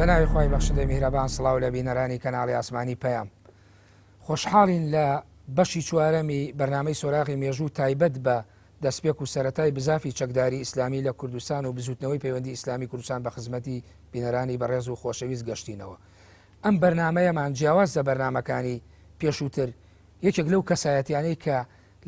بەناوی خۆی بەخشندەی میهرەبان سڵاو لە بینەرانی کەناڵی ئاسمانی پەیام خۆشحاڵین لە بەشی چوارەمی بەرنامەی سۆراغی مێژوو تایبەت بە دەستپێک و سەرەتای بزافی چەکداری ئیسلامی لە کوردستان و بزوتنەوەی پەیوەندی ئیسلامی کوردستان بە خزمەتی بینەرانی بەڕێز و خۆشەویست گەشتینەوە. ئەم بەرنمەیەمان جیاواز لە بەرنمەکانی پێشووتر یەکێک لەو کەسایەتیانەی کە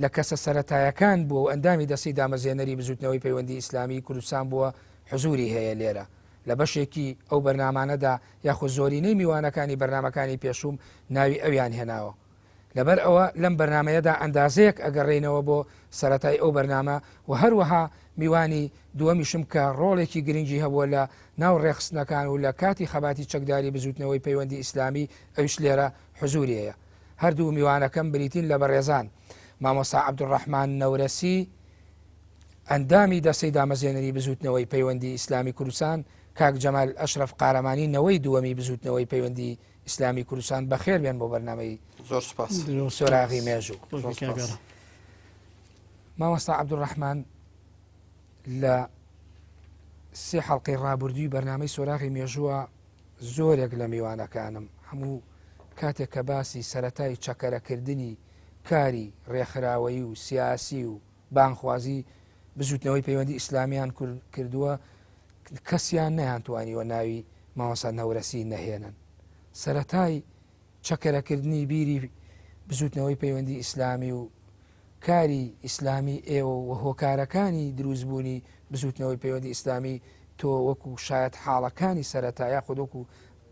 لە کەسە سەرەتایەکان بووە و ئەندامی دەستی دامەزێنەری بزوتنەوەی پەیوەندی ئیسلامی کوردستان بووە حزوری هەیە لێرە. لە بەشێکی ئەو بەرنامانەدا یاخود زۆرینەی میوانەکانی بەرنمەکانی پێشوم ناوی ئەویان هێناوە. لەبەر ئەوە لەم بەرنمەیەدا ئەندازەیەک ئەگەڕێنەوە بۆ سەرەتای ئەو بەرنامە و هەروەها میوانی دووەمیشم کە ڕۆڵێکی گرنگی هەبووە لە ناو ڕێخستنەکان و لە کاتی خەباتی چەکداری بزوتنەوەی پەیوەندی ئیسلامی ئەوش لێرە حزوریەیە. هەردوو میوانەکەم بریتین لە بەڕێزان مامۆستا عەبدوڕەحمان نەورەسی ئەندامی دەستەی دامەزێنەری بزوتنەوەی پەیوەندی ئیسلامی کوردستان، کاک جەمال ئەشرەف قارەمانی نەوەی دووەمی بزوتنەوەی پەیوەندی ئیسلامی کوردستان بەخێر بێن بۆ بەرنامەی زۆر سپاس سۆراغی مێژوو. مامۆستا عەبدوڕەحمان لە سێ حەڵقەی ڕابردووی بەرنامەی سۆراغی مێژووە زۆرێک لە میوانەکانم هەموو کاتێک کە باسی سەرەتای چەکەرەکردنی کاری ڕێکخراوەیی و سیاسی و بانخوازی بزوتنەوەی پەیوەندی ئیسلامیان کردووە کەسیان نەیانتوانیوە ناوی مامۆستا نەورەسی نەهێنن. سەرەتای چەکەرەکردنی بیری بزوتنەوەی پەیوەندی ئیسلامی و کاری ئیسلامی ئێوە و هۆکارەکانی دروستبوونی بزوتنەوەی پەیوەندی ئیسلامی تۆ وەکو شاید حاڵەکانی سەرەتایە خودوەکو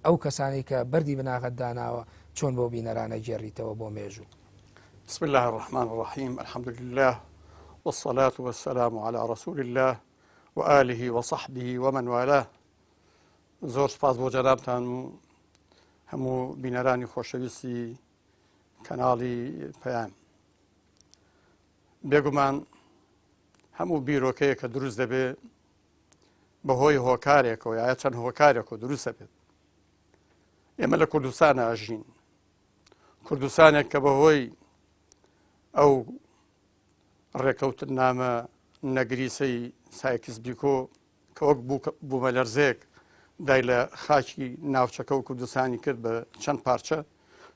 ئەو کەسانی کە بەردی بناغت داناوە چۆن بۆ بینەرانە گێڕیتەوە بۆ مێژوو. بسم الله الرحمن الرحيم الحمد لله والصلاة والسلام على رسول الله وآله وصحبه ومن والاه. زۆر سپاس بۆ جەنابتان و هەموو بینەرانی خۆشەویستی کەناڵی پەیام. بێگومان هەموو بیرۆکەیە کە دروست دەبێت بەهۆی هۆکارێکەوە یا چەند هۆکارێکەوە دروست دەبێت. ئێمە لە کوردستانە ئەژین، کوردستانێک کە بەهۆی ئەو ڕێکەوتن نامە نەگریسەی سایکس بیکۆ کە وەک بوومە لەرزێک دای لە خاکی ناوچەکە و کوردستانی کرد بە چەند پارچە،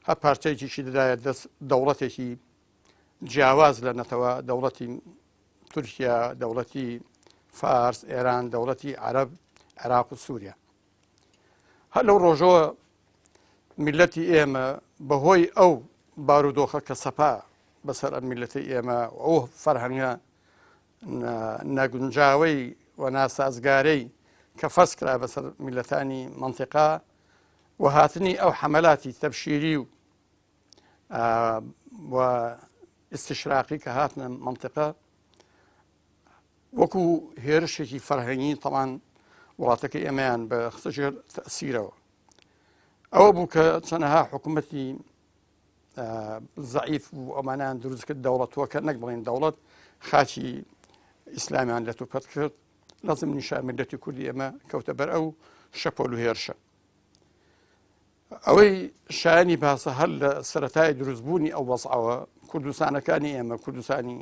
هەر پارچەیەکیشی دەدایە دەست دەوڵەتێکی جیاواز لە نەتەوە، دەوڵەتی تورکیا، دەوڵەتی فارس، ئێران، دەوڵەتی عەرەب، عێراق و سووریا. هەر لەو ڕۆژەوە میلەتی ئێمە بەهۆی ئەو بارودۆخە کە سەپا بەسەر ئەم میلەتی ئێمە ئەو فەرهەنگە نەگونجاوەی و ناسازگارەی کە فەرز کرا بەسەر میلەتانی مەنتیقا و هاتنی ئەو حەمەلاتی تەبشیری و ئیستیشراقی کە هاتنە مەنتیقا وەکو هێرشێکی فەرهەنگی تەمان وڵاتەکەی ئێمەیان بە خزەژێر تەئسیرەوە. ئەوە بوو کە چەندەها حکوومەتی زەعیف و ئەمانیان دروست کرد دەوڵەتوە کە نەک بڵێن دەوڵەت خاچی ئیسلامیان لە توپەت کرد. لازم نیشا میلەتی کوردی ئێمە کەوتە بەر ئەو شەپۆل و هێرشە. ئەوەی شایانی باسە هەر لە سەرەتای دروستبوونی ئەو وەزعەوە کوردستانەکانی ئێمە، کوردستانی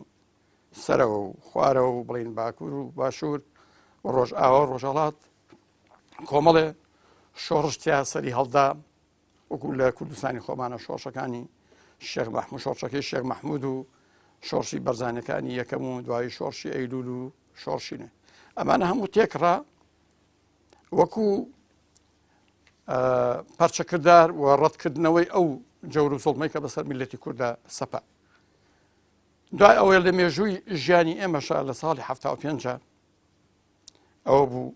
سەرەوە و خوارەوە و بڵێن باکوور و باشوور و ڕۆژئاوا ڕۆژهەڵات کۆمەڵێ شۆڕشتیا سەری هەڵدا، وەکو لە کوردستانی خۆمانە شۆڕشەکانی شێخ مەحموود، شۆڕشەکەی شێخ مەحموود و شۆڕشی بەرزانەکانی یەکەم و دوای شۆڕشی ئەیلول و شۆڕشینە. ئەمانە هەموو تێکڕا وەکو پەرچەکردار و ڕەتکردنەوەی ئەو جەور و زوڵمەی کە بەسەر میلەتی کوردە سەپا. دوای ئەوەی لە مێژووی ژیانی ئێمەشە لە ساڵی 75 ئەوە بوو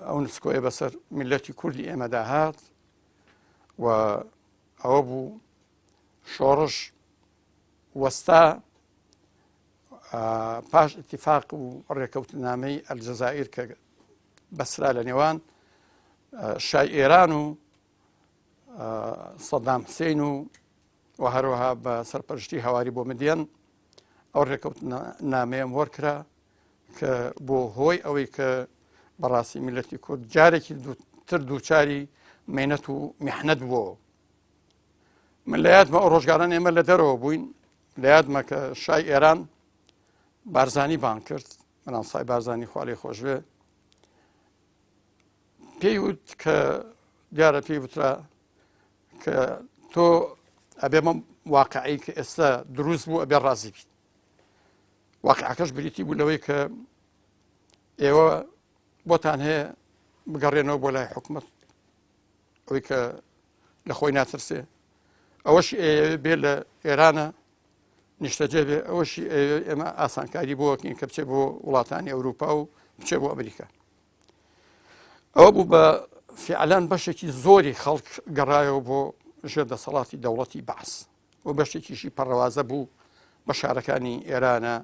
ئەو نسکۆیە بەسەر میلەتی کوردی ئێمەدا هات و ئەوە بوو شۆڕش وەستا پاش ئیتیفاق و ڕێکەوتنامەی ئەلجەزائیر کە بەسرا لە نێوان شای ئێران و سەدام حوسێین و هەروەها بە سەرپەرشتی هەواری بۆ مدیەن ئەو ڕێکەوتنامەیەم وەرکرا کە بۆ هۆی ئەوەی کە بەڕاستی میلەتی کورد جارێکی تر دووچاری مێنەت و میحنەت بووە. من لە یادمە ئەو ڕۆژگاران ئێمە لە دەرەوە بووین، لە یادمە کە شای ئێران بارزانی بان کرد، مناسای بارزانی خوا لێی خۆش بێ، پێی وت کە دیارە پێی وترا کە تۆ ئەبێ مەم واقعی کە ئێستا دروست بوو ئەبێ ڕازی بیت واقعەکەش بریتی بوو لەوەی کە ئێوە بۆتان هەیە بگەڕێنەوە بۆ لای حکومەت ئەوەی کە لە خۆی ناترسێ ئەوەش بێ لە ئێرانە نیشتەجێ بێ ئەوەشی ئێمە ئاسانکاری بۆکەین کە بچێت بۆ وڵاتانی ئەوروپا و بچێت بۆ ئەمریکا ئەوە بوو بە فعلان بەشێکی زۆری خەڵک گەڕایەوە بۆ ژێر دەسەڵاتی دەوڵەتی بەعس و بەشێکیشی پەڕەوازە بوو بە شارەکانی ئێرانە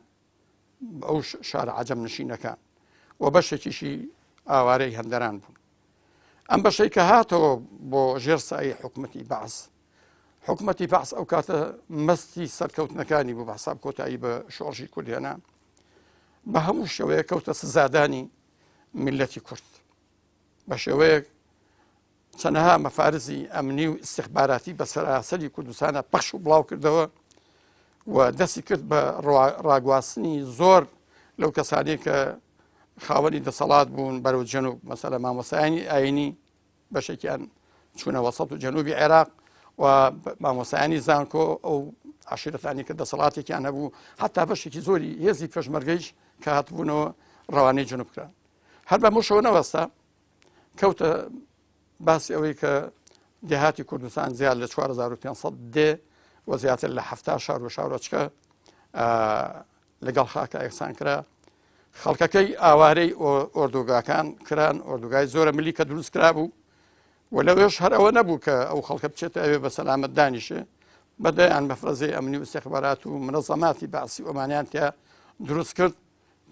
ئەو شارە عەجەم نشینەکان و بەشێکیشی ئاوارەی هەندەران بوون ئەم بەشەی کە هاتەوە بۆ ژێر سایە حکومەتی بەعس حکومەتی بەعس ئەو کاتە مەستی سەرکەوتنەکانی بوو بە حساب کۆتایی بە شۆڕژی کوردیانە بە هەموو شێوەیە کەوتە سزادانی میلەتی کورد بە شێوەیەک چەندەها مەفارزی ئەمنی و استخباراتی بە سەراسەری کوردستانە پەخش و بڵاو کردەوە و دەستی کرد بە ڕاگواستنی زۆر لەو کەسانی کە خاوەنی دەسەڵات بوون بەرەو جەنوب مەسەلە مامۆسایانی ئاینی بەشێکیان چوونە وەسەط و جەنوبی عێراق و مامۆسایانی زانکۆ ئەو عشیرەتانی کە دەسەڵاتێکیان هەبوو حتا بەشێکی زۆری هێزی پێشمەرگەیش کە هاتبوونەوە ڕەوانەی جەنوب کران هەر بە مشەوە نەوەستا کەوتە باسی ئەوەی کە دێهاتی کوردستان زیاد لە 4500 دێ و زیاتر لە 70 شار و شارۆچکە لەگەڵ خاکە یەکسان کرا خەڵکەکەی ئاوارەی ئۆردوگاکان کران ئۆردوگای زۆرە ملی کە دروست کرا بوو و لەوێش هەر ئەوە نەبوو کە ئەو خەڵکە بچێتە ئەوێ بە سەلامەت دانیشێ بەدەیان مەفرەزەی ئەمنی و استخبارات و منەظەماتی باسی ئۆمانیان تیا دروست کرد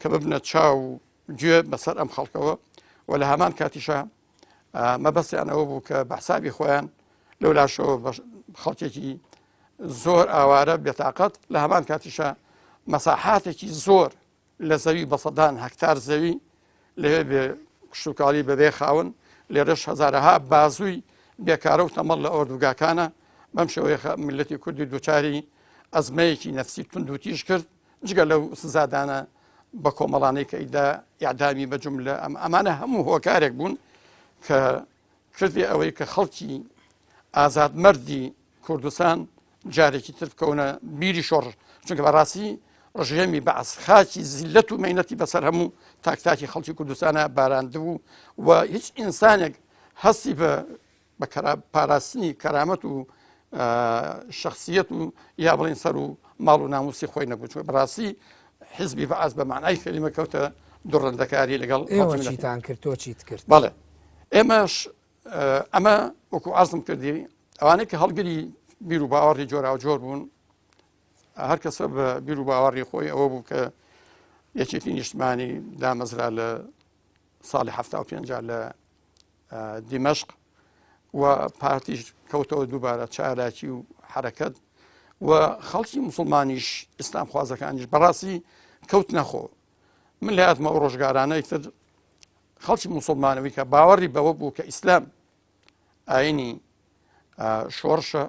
کە ببنە چاو و گوێ بەسەر ئەم خەڵکەوە و لە هەمان کاتیشە مەبەستیان ئەوە بوو کە بە حسابی خۆیان لەو لاشەوە خەڵکێکی زۆر ئاوارە بێتاقەت لە هەمان کاتیشە مەساحاتێکی زۆر لە زەوی بە سەدان هەکتار زەوی لەوێ بێ کشتوکاڵی بەبێ خاون لێرەش هەزارەها بازووی بێکارە و تەمەڵ لە ئۆردوگاکانە بەم شێوەیە میلەتی کوردی دووچاری ئەزمەیەکی نەفسی تونند و تیژ کرد جگە لەو سزادانە بە کۆمەڵانەی کە ئیدا ئیعدامی بە جوملە ئەمانە هەموو هۆکارێک بوون کە کردی ئەوەی کە خەڵکی ئازادمەردی کوردستان جارێکی تر بکەونە بیری شۆڕ چونکە بەڕاستی ڕژێمی بەعس خاکی زیلەت و مەینەتی بەسەر هەموو تاکتاکی خەڵکی کوردستانە باراندبوو و هیچ ئینسانێک هەستی بە پاراستنی کەرامەت و شخصیت و یا بڵین سەر و ماڵ و ناموسی خۆی نەبوو چون بەڕاستی حزبی بەعس بە معنای کەلیمە کەوتە دوڕندەکاری لەگەڵ چیتان کرد تۆ چیت کرد بەڵێ ئێمەش ئەمە وەکو عەرزم کردی ئەوانەی کە هەڵگری بیر و باوەڕی جۆرا جۆر بوون هەر کەسە بە بیر و باوەڕی خۆی ئەوە بوو کە یەکێتی نیشتمانی دامەزرا لە ساڵی 75 لە دیمەشق و پارتیش کەوتەوە دووبارە چالاکی و حرەکەت و خەڵکی موسڵمانیش ئیسلام خوازەکانیش بەڕاستی کەوت نەخۆ من لە هاتمە ئەو ڕۆژگارانەی تر خەڵکی موسڵمانەوەی کە باوەڕی بەوە بوو کە ئیسلام ئاینی شۆڕشە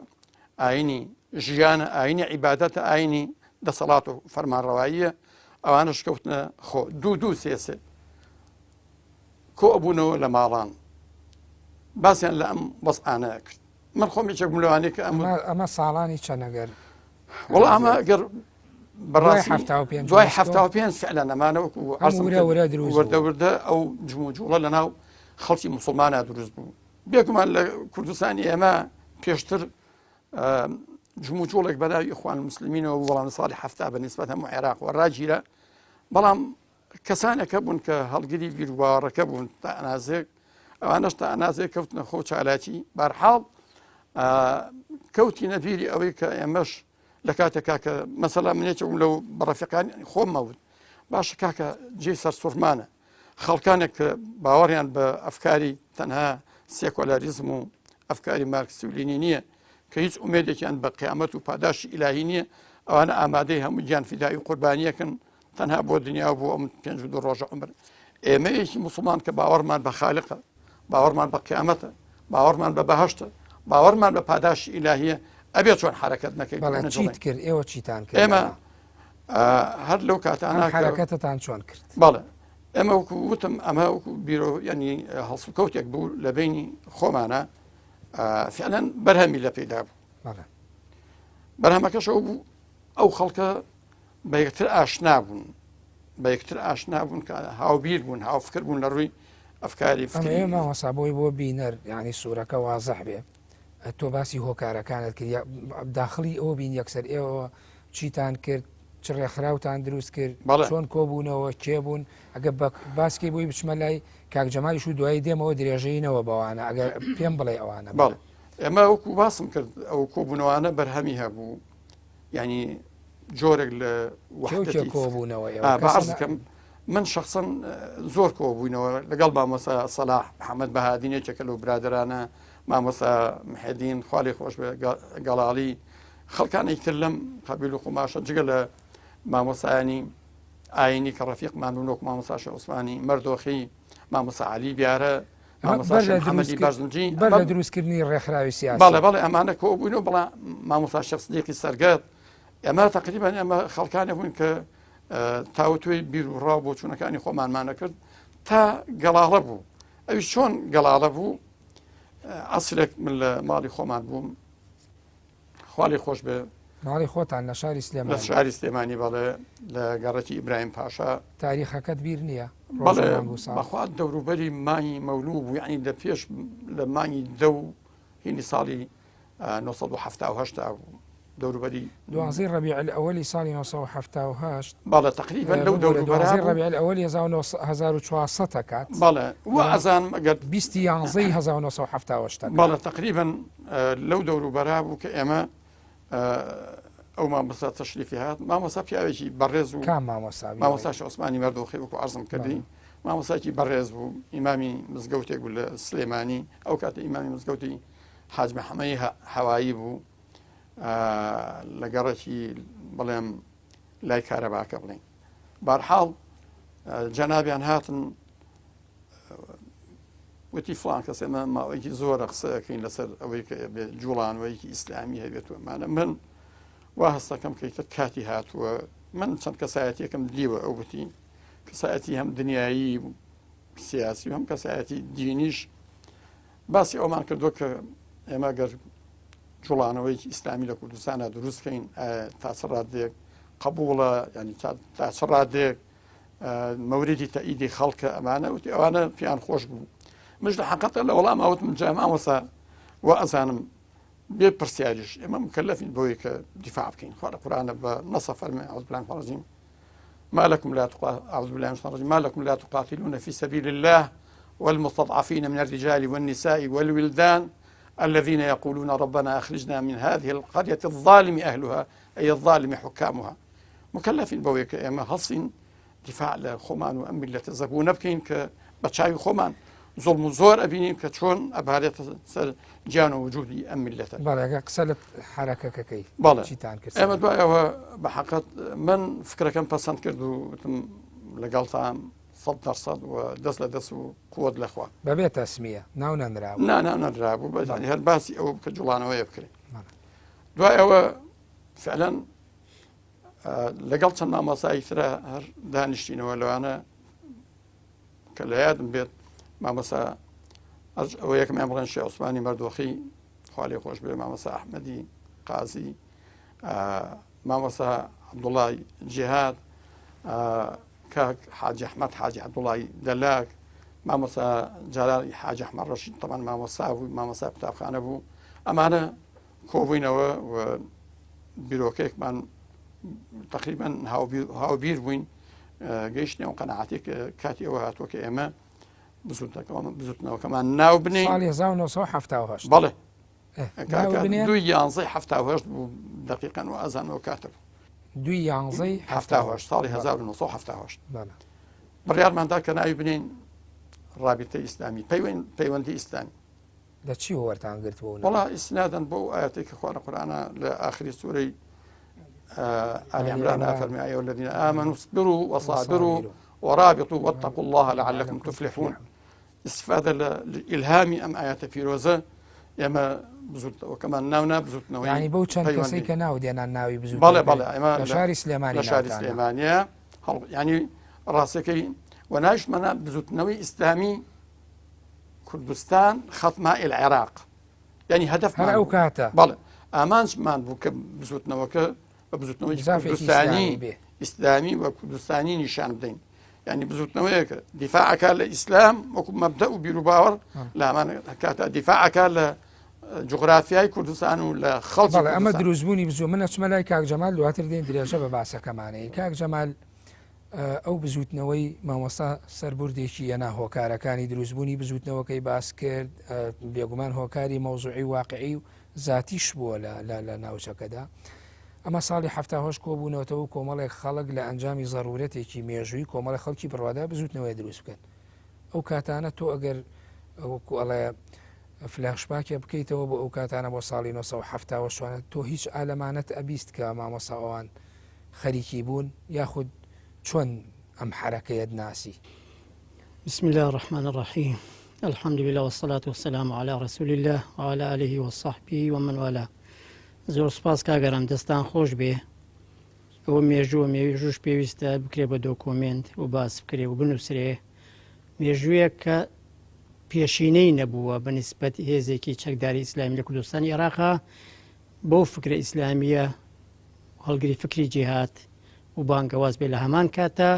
ئاینی ژیانە ئاینی عیبادەتە ئاینی دەسەڵات و فەرمانڕەواییە ئەوانش کەوتنە خۆ دوو سێسێ کۆ ئەبوونەوە لە ماڵان باسییان لە ئەم وەزعانەیە کرد من خۆم یەکێک لەوانەیە کە ئەمە ساڵانی چەنەگەر وەڵ ئەمە گەر بەڕاستی دوای 75 فعلا ئەمانەوەکو وەردەوردە ئەو جموجوڵە لە ناو خەڵکی موسڵمانە دروست بوو بێگومان لە کوردستانی ئێمە پێشتر جموجوڵێک بەناوی ئیخوان المسلمینەوە وەڵام ساڵی 70 بەنسبەت هەموو عێراق وەڕاگیرە بەڵام کەسانێکە بوون کە هەڵگری بیر و باوەڕەکە بوون تا ئەنازێک ئەوانەش تا ئەنازێک کەوتنە خۆ چالاکی بەرحاڵ کەوتی نەبیری ئەوەی کە ئێمەش لە کاتێکا کە مەسەلا منێکم لەو بەڕەفیقانی خۆمەوت باشە کاکە جێ سەر سوورمانە خەڵکانێک کە باوەڕیان بە ئەفکاری تەنها سێکۆلاریزم و ئەفکاری مارکسی و لینی نییە کە هیچ ئومێدێکیان بە قیامەت و پاداشی ئیلاهی نییە ئەوانە ئامادەی هەموو گیان فیدایی و قوربانیەکەن تەنها بۆ دنیا بۆ ئەم 52 ڕۆژە عمر ئێمەیەکی موسڵمان کە باوەڕمان بە خالقە باوەڕمان بە قیامەتە باوەڕمان بە بەهەشتە باوەڕمان بە پاداشی ئیلاهیە ئەبێ چۆن حرەکەت نەکەیت چیت کرد ئێوە چیتان کرد ئێمە هەر لەو کاتانە حرەکەتتان چۆن کرد بەڵێ ئەمە وەکو وتم ئەمە وەکو بیرۆ ینی هەڵسوکەوتێک بوو لە بینی خۆمانە فعلەن بەرهەمی لە پێدا بوو بەرهەمەکەشەوە بوو ئەو خەڵکە بە یەکتر ئاشنا بوون بە یەکتر ئاشنا بوون کە هاوبیر بوون هاوفکر بوون لە ڕووی ئەفکاری مامۆستا بۆی بۆ بینەر یعنی سوورەکە وازەح بێ تۆ باسی هۆکارەکانت کرد داخلی ئەوە بین یەکسەر ئێوە چیتان کرد چ ڕێکخراوتان دروست کرد چۆن کۆبوونەوە کێبوون ئەگە باسکی بووی بچمە لای کاکجەمالیش و دوایی دێمەوە درێژەینەوە بەوانە ئەگەر پێم بڵێ ئەوانە بەڵێ ئێمە وەکو باسم کرد ئەو کۆبوونەوەوانە بەرهەمی هەبوو ینی جۆرێک لە کۆبوونەوە بەعرزەکەم من شخصا زۆر کۆبووینەوە لەگەڵ مامۆستا سەلاح محەممەد بەهادینێکێکە لەو برادرانە مامۆستا محێدین خاڵی خۆش گەڵاڵی خەڵکانی تر لەم قەبیل و قوماشە جگە لە مامۆسایانی ئاینی کە ڕەفیقمان بوون وەکو مامۆستا شێخ عوسمانی مەردۆخی مامۆستا عەلی بیارە مامۆستا شێخ محەممەدی بەرزنجی بەر لە دروستکردنی ڕێکخراوی سیاسی بەڵێ ئەمانە کۆبووینەوە بەڵام مامۆستا شێخ سدیقی سەرگەت ئەمە تقریبان ئەمە خەڵکانە بوون کە تاوتوی بیر و ڕاو بۆ چوونەکانی خۆمانمانە کرد تا گەڵاڵە بوو ئەوی چۆن گەڵاڵە بوو ئەسلێک من لە ماڵی خۆمان بووم خوالی خۆش بێ ماڵی خۆتان لە شاری سلێمانی لە شاری سلێمانی بەڵێ لە گەڕەکی ئیبراهیم پاشا تاریخەکەت بیر نییە بەڵێ بەخوا دەوروبەری مانگی مەولوو بوو یعنی لە پێش لە مانگی دە و هینی ساڵی 1970 بوو دەوروبەری دوازی ڕەبیع الئەوەلی ساڵی 1970 بەڵێ تقریبا لەو دەوروبەرا ڕەبیع الئەوەلی 1400 کات بەڵێ و ئەزان ئەگەر 20 1970 بەڵێ تقریبا لەو دەوروبەرا بوو کە ئێمە ئەو مامۆستا تەشریفی هات مامۆستا پیاوێکی بەڕێز و مامۆستا شێخ عوسمانی مەردۆخی وەکو عەرزم کردی مامۆستاکی بەڕێز بوو ئیمامی مزگەوتێک بوو لە سلێمانی ئەو کاتە ئیمامی مزگەوتی حاج محەممەدی هەوایی بوو لە گەڕەکی بڵێم لای کارەباکە بڵێن بەرحاڵ جەنابیان هاتن وتی فڵان کەس ئێمە ماوەیەکی زۆرە قسەکەین لەسەر ئەوەی کە جوڵانەوەیەکی ئیسلامی هەبێتوەمانە من وا هەستەکەم کەیتر کاتی هاتووە من چەند کەسایەتیەکەم دیوە ئەو وتی کەسایەتی هەم دنیایی سیاسی و هەم کەسایەتی دینیش باسی ئەومان کردو کە ئێمە گەر جوڵانەوەیکی ئیسلامی لە کوردستانە دروستکەین تا چ ڕادێک قبوڵە ینی تا چ ڕادێک مەوریدی تەئیدی خەڵکە ئەمانە وتی ئەوانە پیان خۆش بوو مش لە حەقەتە لە وەڵام ئەوت من جا مامۆستا و ئەزانم بێ پرسیاریش ئێمە مکەلەفین بۆی کە دیفاع بکەین خوا لە قورئانە بە نەسە فەرمێ ئەعوذ بالله من الشیطان الرجیم ما لكم لا تقاتلون في سبيل الله والمستضعفين من الرجال والنساء والولدان الذين يقولون ربنا أخرجنا من هذه القرية الظالم أهلها أي الظالم حكامها مكلفين بويك إما هصين دفاع لخومان وأم ملة الزبون بكين كبتشاي خومان ظلم زور أبينين كتشون أبهارية جان وجودي أم ملة بله قسلت حركة كي بله أما دواء بحقيقة من فكرة كان بسند كردو لقلتها 100% ودەست لە دەست و قوت لەخوا بەبێ تەسمیە ناو نەنراوە ناو نەنرابوو بەزانی هەر باسی ئەو کە جوڵانەوەیە بکرێن دوای ئەوە فعلەن لەگەڵ چەند مامۆسایی ترە هەر دانیشتینەوە لەوانە کە لە یادم بێت مامۆستا ئەوە یەکەمیان بڵێن شێخ عوسمانی مەردۆخی خوا لێی خۆش بێ مامۆستا ئەحمەدی قازی مامۆستا عەبدوڵڵای جیهاد كاك حاج أحمد حاج عبد الله دلاك مامۆستا جلال حاج أحمد رشيد طبعا مامۆستا قوتابخانە بوو ئەمانە کۆبووینەوە و بیرۆکەیەکمان تقریبا هاوبیر بووین گەیشتنەوە قەنەعەتێک کاتی ئەوە هاتووە کە ئێمە بزوتنەوەکەمان ناو بنین ساڵی 1970 بەڵێ 2/11/1970 بوو دقیقاً و ئەزانەوە کاتە بوو 2/11/1970 ساڵی 1970 بڕیارماندا کە ناوی بنین ڕابطەی ئیسلامی پەیوەندی ئیسلامی لە چی وەرتان گرتووە وەڵا ئیسنادەن بۆ ئاەتێک کە خوا لە قورئانە لە ئاخری سوورەی آل عمران فەرمێ ئەیها الذين آمنوا اصبروا وصابروا ورابطوا واتقوا الله لعلكم تفلحون استفادة لإلهامي أم آيات فيروزة يما بزوت وكمان ناونا بزوتنا يعني بو چەند کەسەی کە ناو دێنان ناوی بزوت بەڵێ لە شاری سلێمانی لە شاری سلێمانیە يعني ڕاستەکەی و نایشمەە بزوتنەوەی ئیسلامی کوردستان خەتما العێراق ینی هەدەف هەر ئەو کاتە بەڵێ ئامانجمان بوو کە بزوتنەوەکە بە بزوتنەوەی کوردستانی ئیسلامی و کوردستانی نیشان بدەین ینی بزوتنەوەیەکە دیفاعەکە لە ئیسلام وەکو مەبدە و بیرروباوەڕ لامان کاتە دیفاعەکە لە جغرافیای کوردستان و لە خەڵ ئەمە دروستبوونی بزوو منە چمە لای کاک جەمال دواتر دێن درێژە بە باسەکەمانەیە کاک جەمال ئەو بزوتنەوەی مامۆستا سەربوردێکی یەنا هۆکارەکانی دروستبوونی بزوتنەوەکەی باس کرد بێگومان هۆکاری مەوزوعی واقعی و زاتیش بووە لە ناوچەکەدا ئەمە ساڵی هەفتاهۆش کۆبوونەوەتەوە کۆمەڵێک خەڵک لە ئەنجامی ضرورەتێکی مێژووی کۆمەڵی خەڵکی بڕوادا بزوتنەوەی دروست بکەن ئەو کاتانە تۆ ئەگەر ئەڵێ فلاشباکێ بکەیتەوە بۆ ئەو کاتانە بۆ ساڵی 1970 تۆ هیچ ئالەمانەت ئەبیست کە مامۆستا ئەوان خەریکی بوون یاخود چۆن ئەم حرەکەیەت ناسی بسم الله الرحمن الرحيم الحمد لله والصلاة والسلام على رسول الله وعلى آله وصحبه ومن والاه زۆر سپاس کاگەرم دەستان خۆش بێ ئەوە مێژووش پێویستە بکرێ بە دۆکۆمنت و باس بکرێ و بنووسرێ مێژوویە کە پێشینەی نەبووە بەنسبەت هێزێکی چەکداری ئیسلامی لە کوردستانی عێراقا بۆ فکرە ئیسلامیە هەڵگری فکری جیهات و بانگەواز بێ لە هەمان کاتە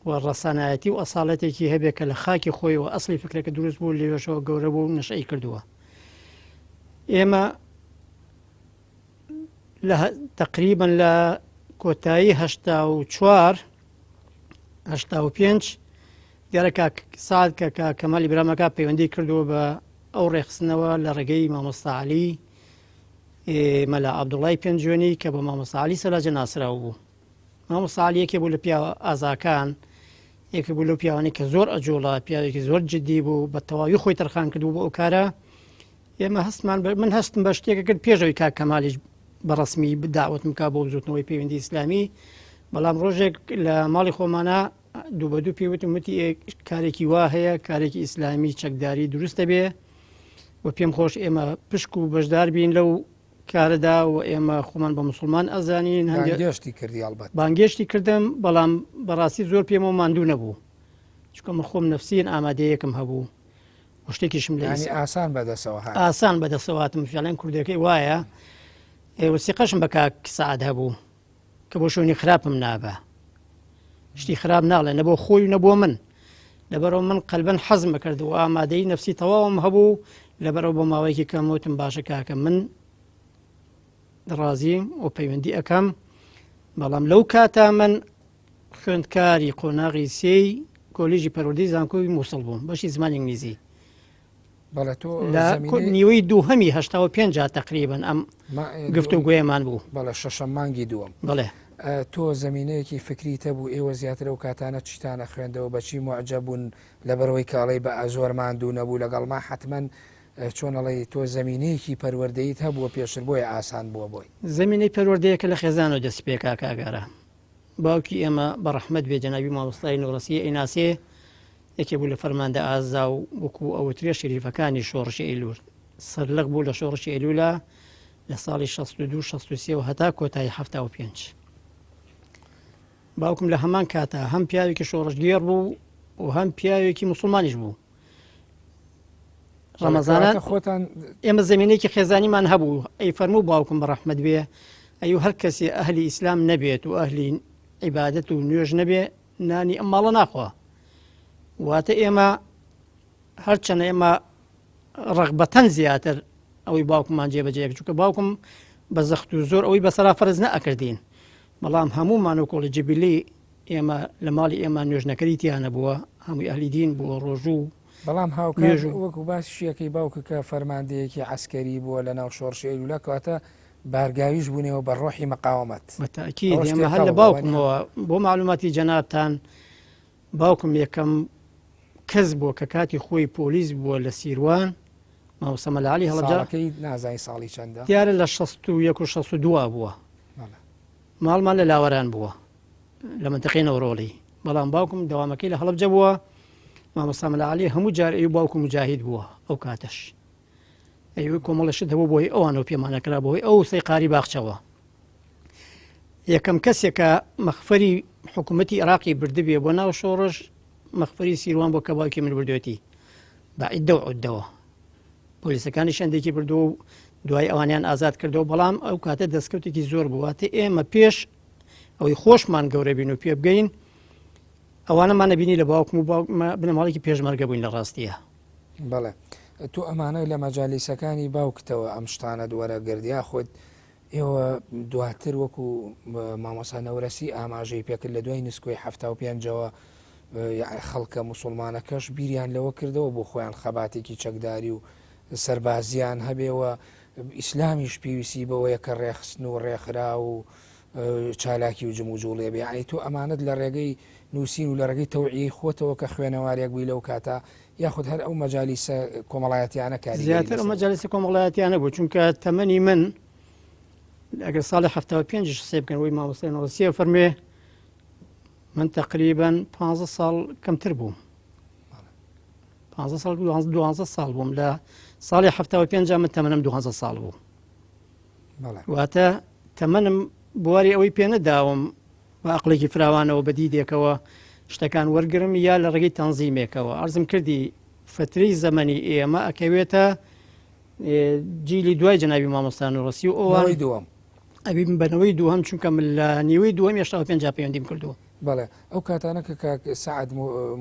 و ڕەسانایەتی و ئەساڵەتێکی هەبێ کە لە خاکی خۆی و ئەسڵی فکرەکە دروست بوو لێوێشەوە گەورە بوو و نەشەی کردووە ئێمە تقریبا لە کۆتایی 1985 دیارە ساعت کە کەمالی برامەکە پەیوەندی کردووە بە ئەو ڕێخستنەوە لە ڕێگەی مامۆستا عەلی مەلا عەبدوڵای پێنجوێنی کە بە مامۆستا عەلی سەلاجە ناسراو بوو مامۆستا عەلی یەکێ بوو لە پیاوە ئازاکان یەکێ بوو لەو پیاوانەی کە زۆر ئەجۆڵە پیاوێکی زۆر جددی بوو بە تەواوی خۆی تەرخان کردو بۆ ئەو کارە ئێمە من هەستم بە شتێکە کرد پێشەوەی کاک کەمالیش بەڕسمی داوەتم کا بۆ بزوتنەوەی پەیوەندی ئیسلامی بەڵام ڕۆژێک لە ماڵی خۆمانە دوو بە دوو پێوتم وتی کارێکی وا هەیە کارێکی ئیسلامی چەکداری دروستە بێ و پێم خۆش ئێمە پشک و بەشدار بین لەو کارەدا و ئێمە خۆمان بە موسڵمان ئەزانین هەندێشتی کردی ئەڵبەت بانگێشتی کردم بەڵام بەڕاستی زۆر پێمەوە ماندوو نەبوو چکە من خۆم نەفسین ئامادەیەکم هەبوو و شتێکیشم لە ئاسان بەدەسەوە ئاسان بەدەسەواتم فعلەن کوردەکەی وایە وەسیقەشم بە کاک سعد هەبوو کە بۆ شوێنی خراپم نابە شتی خراپ ناڵێ نەبۆ خۆی و نەبووە من لەبەرەوە من قەلبەن حەزم بکردەوە ئامادەی نەفسی تەواوم هەبوو لەبەرەوە بۆ ماوەیەکی کەم وتم باشە کاکە من ڕازیم و پەیوەندی ئەەکەم بەڵام لەو کاتا من خوێندکاری قۆناغی سێی کۆلیژی پەروەردەی زانکۆی مووسڵ بووم بەشی زمانی ئینگلیزی لە نیوەی دووهەمی 85 تقریبن ئەم گفتوگوێمان بوو بەڵە شەشەم مانگی دووەم بڵێ تۆ زمینەیەکی فکریتە بوو ئێوە زیاتر و کاتانە چیتانە خوێندەوە بەچی معجە بوون لەبەرەوەی کاڵی بە ئازۆر ماندوو نەبوو لەگەڵما حتمما چۆنەڵی تۆ زمینەیەکی پەروەردەیت هەبووە پێشتر بۆی ئاسان بووە بۆی زمینەی پەروەردەیەکە لە خێزانەوە دەست پێ کاکاگەرە باوکی ئێمە بە ڕەحمەت بێ جەنابی مامۆستای نوڕەسی ئەیناسێ یەکێ بوو لە فەرماندە ئازا و وەکو ئەوترێ شەریفەکانی شۆڕشی ئەیلول سەرلەق بوو لە شۆڕشی ئەیلولە لە ساڵی 62 63 و هەتا کۆتایی 75 باوکم لە هەمان کاتە هەم پیاوێکی شۆڕشگێڕ بوو و هەم پیاوێکی موسڵمانیش بوو ڕەمەزانان ئێمە زمینەیەکی خێزانیمان هەبوو ئەی فەرموو باوکم بە ڕەحمەت بێ ئەی هەر کەسێ ئەهلی ئیسلام نەبێت و ئەهلی عیبادەت و نوێژ نەبێ نانی ئەم ماڵە ناخوا واتە ئێمە هەرچەنە ئێمە ڕغبەتەن زیاتر ئەوەی باوکمان جێبەجێ چونکە باوکم بە زەخت و زۆر ئەوەی بەسەرا فەرز نەئەکردین بەڵام هەموومان و کۆڵە جبیلی ئێمە لە ماڵی ئێمە نوێژنەکەریتیانە بووە هەمووی ئەهلی دین بووە ڕۆژوو بەڵام هاوکار وەکو باشیەکەی باوکە کە فەرماندەیەکی عسکەری بووە لە ناو شۆڕشی ئەیلوولە کەواتە بارگاویش بوونەوە بە ڕۆحی مەقاومەت بەتاکید ئێمە هەر لە باوکمەوە بۆ معلوماتی جەنابتان باوکم یەکەم کەس بووە کە کاتی خۆی پۆلیس بووە لە سیروان مامۆستا مەلا عەلی هەڵەبجەکەی نازانی ساڵی چەندە دیارە لە 61 و 62 بووە ماڵمان لە لاوەران بووە لە منتەقەی نەوڕۆڵی بەڵام باوکم دەوامەکەی لە هەڵەبجە بووە مامۆستا مەلا عەلی هەموو جار ئەوی باوکم مجاهید بووە ئەو کاتەش ئەوی کۆمەڵەشت هەبوو بۆی ئەوانەوە پێمانەکرا بەهۆی ئەو سەیقاری باخچەوە یەکەم کەسێکە مەخفەری حکوومەتی عێراقی بردبێ بۆ ناو شۆڕش مەخفەری سیروان بۆ کە باوکی من بردوێتی بەعیددە و عودەوە پۆلیسەکانی شەندێکی بردو و دوای ئەوانیان ئازاد کردەوە بەڵام ئەو کاتە دەستکەوتێکی زۆر بواتە ئێمە پێش ئەوەی خۆشمان گەورە بین و پێ بگەین ئەوانەمانە بینی لە باوکم و بنەماڵێکی پێشمەرگە بووین لە ڕاستیە. بەڵێ تو ئەمانە لە مەجالیسەکانی باوکتەوە ئەم شتانە دووەرە گردیا خۆت ئێوە دواتر وەکو مامۆسا نەورەسی ئاماژەی پێکرد لە دوای نسکۆی 75ەوە خەڵکە موسڵمانەکەش بیریان لەوە کردەوە بۆ خۆیان خەباتێکی چەکداری و سەربازیان هەبێەوە ئیسلامیش پێویستی بەوەیە کە ڕێخستن و ڕێکخرا و چالاکی و جم و جوڵێ بێ ئەی تۆ ئەمانەت لە ڕێگەی نووسین و لە ڕێگەی تەوعی خۆتەوە کە خوێنەوارێک بووی لەو کاتە یاخود هەر ئەو مەجالیسە کۆمەڵایەتیانە کاری زیاتر ئەو مەجالیسە کۆمەڵایەتیانە بوو چونکە تەمەنی من ئەگەر ساڵی 75 سێ بکەن وی مامۆستای نەوەسیە فەرمێ من تقریبا 15 ساڵ کەمتر بووم 15 ساڵ 12 ساڵ بووم لە ساڵی 75 من تەمەنم 12 ساڵ بوو واتە تەمەنم بواری ئەوەی پێ نەداوم بە عەقڵێکی فراوانەوە بەدیدێکەوە شتەکان وەرگرم یا لە ڕێگەی تەنزیمێکەوە عەرزم کردی فترەی زەمەنی ئێمە ئەکەوێتە جیلی دوای جەنابی مامۆستا نوڕەسی و ئەوەی دووەم ئەبی بنەوەی دووەم چونکە من لە نیوەی دووەم هێشتا 5 پەیوەندیم کردووە. بەڵێ ئەو کاتانە کە سعد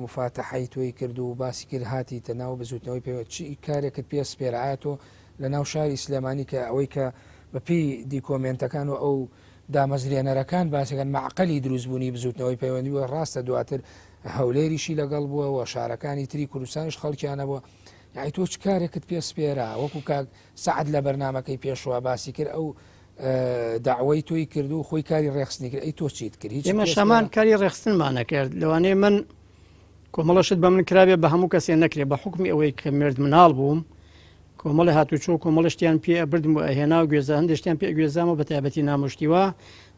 مفاتەحەی تۆی کرد و باسی کرد هاتی تەناو بزوتنەوەی پێوە چی کارێکت پێ سپێرایەتەوە لە ناو شاری سلێمانی کە ئەوەی کە بەپی دیکۆمنتەکان و ئەو دامەزرێنەرەکان باسەکەن معقلی دروستبوونی بزوتنەوەی پەیوەندی وە ڕاستە دواتر هەولێریشی لەگەڵ بووە و شارەکانی تری کوردستانش خەڵکیانە بووە یعنی تۆ چ کارێکت پێ سپێرا وەکو کاک سعد لە بەرنامەکەی پێشوە باسی کرد ئەو داوای تۆی کرد و خۆی کاری ڕێخستنی کرد ئەی تۆ چیت کرد ئێمە شەمان کاری ڕێخستنمانە کرد لەوانەیە من کۆمەڵەشت بە من کرابێ بە هەموو کەسێ نەکرێ بە حکمی ئەوەی کە مرد مناڵ بووم کۆمەڵی هاتوچۆ کۆمەڵشتیان پێ بردم و ئەهێنا و گوێزە هەندێشتیان پێ گوێزامە بە تایبەتی نامۆشتیوە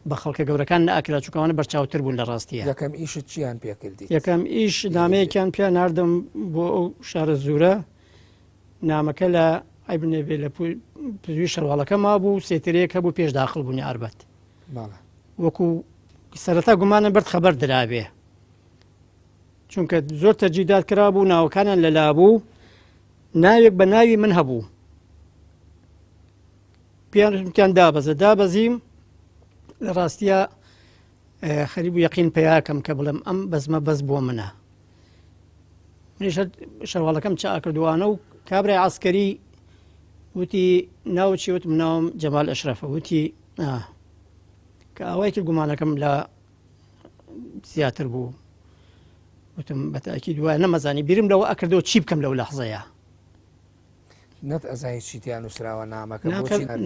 بە خەڵکە گەورەکان نەئاکرا چووکەوانە بەرچاوتر بوون لە ڕاستیە. یەکەم ئیشت چیان پێ کردی؟ یەکەم ئیش نامەیەکیان پێ ناردم بۆ ئەو شارە زورە نامەکە لە ئەیبنێبێ لە پزوی شەرواڵەکە ما بوو سێترەیەک هەبوو پێش داخل بوونی ئاربەت وەکو سەرەتا گومانە برد خەبەر درابێ چونکە زۆر تەرجیدات کرا بوو ناوەکانیان لەلا بوو ناوێک بە ناوی من هەبوو پیان دابەزیم لە ڕاستیە خەریب و یەقین پێیاکەم کە بڵێم ئەم بەزمە بەس بۆ منە منیش شەرواڵەکەم چا کردوانە و کابرای عسکەری وتی ناوچی وتم ناوم جەمال ئەشرەفە وتی کە ئەوەی کرد گومانەکەم لە زیاتر بوو وتم بەتاکی دوای نەمەزانی بیرم لەوە ئەکردەوە چی بکەم لەو لەحزەیە نەت ئەزای چیتیان نووسراوە